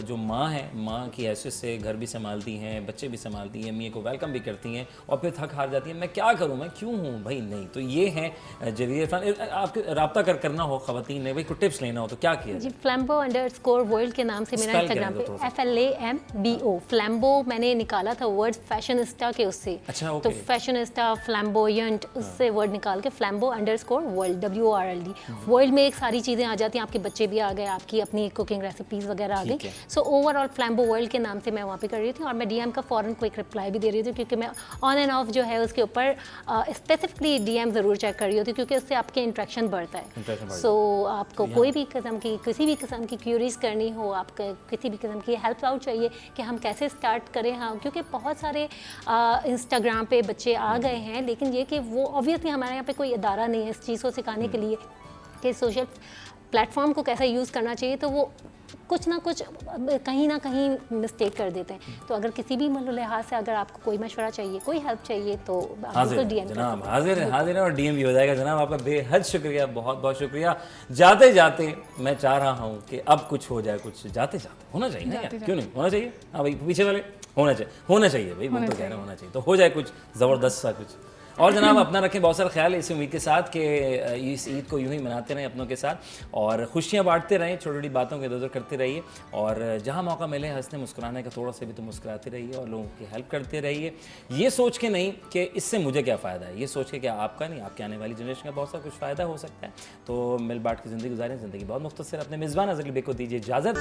जो माँ हैं, माँ की हैसियत से घर भी संभालती हैं, बच्चे भी संभालती हैं, अम्मी को वेलकम भी करती हैं, और फिर थक हार जाती हैं, मैं क्या करूँ, मैं क्यों हूँ भाई, नहीं। तो ये हैं जबीर इरफान। आपके रब्ता करना हो ख़वातीन ने, भाई कुछ टिप्स लेना हो तो क्या किया जी? Flambo_world के नाम से मेरा इंस्टाग्राम पे FLAMBO फ्लैम्बो मैंने निकाला था वर्ड फैशनिस्टा के उससे। अच्छा, तो फैशनिस्टा फ्लैम्बोयंट उससे वर्ड निकाल के Flambo_world WORLD वर्ल्ड में एक सारी चीज़ें आ जाती हैं, आपके बच्चे भी आ गए, आपकी अपनी कुकिंग रेसिपीज़ वगैरह आ गई। सो ओवरऑल Flambo वर्ल्ड के नाम से मैं वहाँ पे कर रही थी, और मैं DM का फ़ौरन क्विक रिप्लाई भी दे रही थी, क्योंकि मैं ऑन एंड ऑफ जो है उसके ऊपर स्पेसिफिकली DM ज़रूर चेक कर रही होती, क्योंकि उससे आपके इंट्रैक्शन बढ़ता है। सो आपको कोई भी किस्म की किसी भी किस्म की क्यूरीज करनी हो, आपको किसी भी किस्म की हेल्प आउट चाहिए कि हम कैसे स्टार्ट करें, हाँ, क्योंकि बहुत सारे इंस्टाग्राम पे बच्चे आ गए हैं, लेकिन ये कि वो ऑब्वियसली हमारे यहाँ पे कोई इदारा नहीं है इस चीज़ को सिखाने के लिए कि सोशल प्लेटफॉर्म को कैसे यूज़ करना चाहिए, तो वो कुछ ना कुछ कहीं ना कहीं मिस्टेक कर देते हैं। तो अगर किसी भी लिहाज से अगर आपको कोई मशवरा चाहिए, कोई हेल्प चाहिए, तो आप DM जनाब हाजिर है, और DM भी हो जाएगा। जनाब आपका बेहद शुक्रिया, बहुत बहुत शुक्रिया। जाते जाते मैं चाह रहा हूँ कि अब कुछ हो जाए, कुछ जाते जाते होना चाहिए ना, क्यों नहीं होना चाहिए? हाँ भाई, पीछे वाले होना चाहिए भाई, वो तो कह रहे हैं होना चाहिए, तो हो जाए कुछ ज़बरदस्त सा कुछ। और जनाब अपना रखें बहुत सारा ख्याल इस उम्मीद के साथ कि इस ईद को यूं ही मनाते रहें अपनों के साथ, और खुशियां बांटते रहें, छोटी छोटी बातों के इधर करते रहिए, और जहां मौका मिले हंसने मुस्कुराने का थोड़ा सा भी तो मुस्कुराते रहिए, और लोगों की हेल्प करते रहिए, ये सोच के नहीं कि इससे मुझे क्या फ़ायदा है, ये सोच के कि आपका नहीं, आपके आने वाली जनरेशन का बहुत सा कुछ फ़ायदा हो सकता है। तो मिल बांट के ज़िंदगी गुजारें, ज़िंदगी बहुत मुख्तसर। अपने मेज़बान अज़र बेको दीजिए इजाज़त।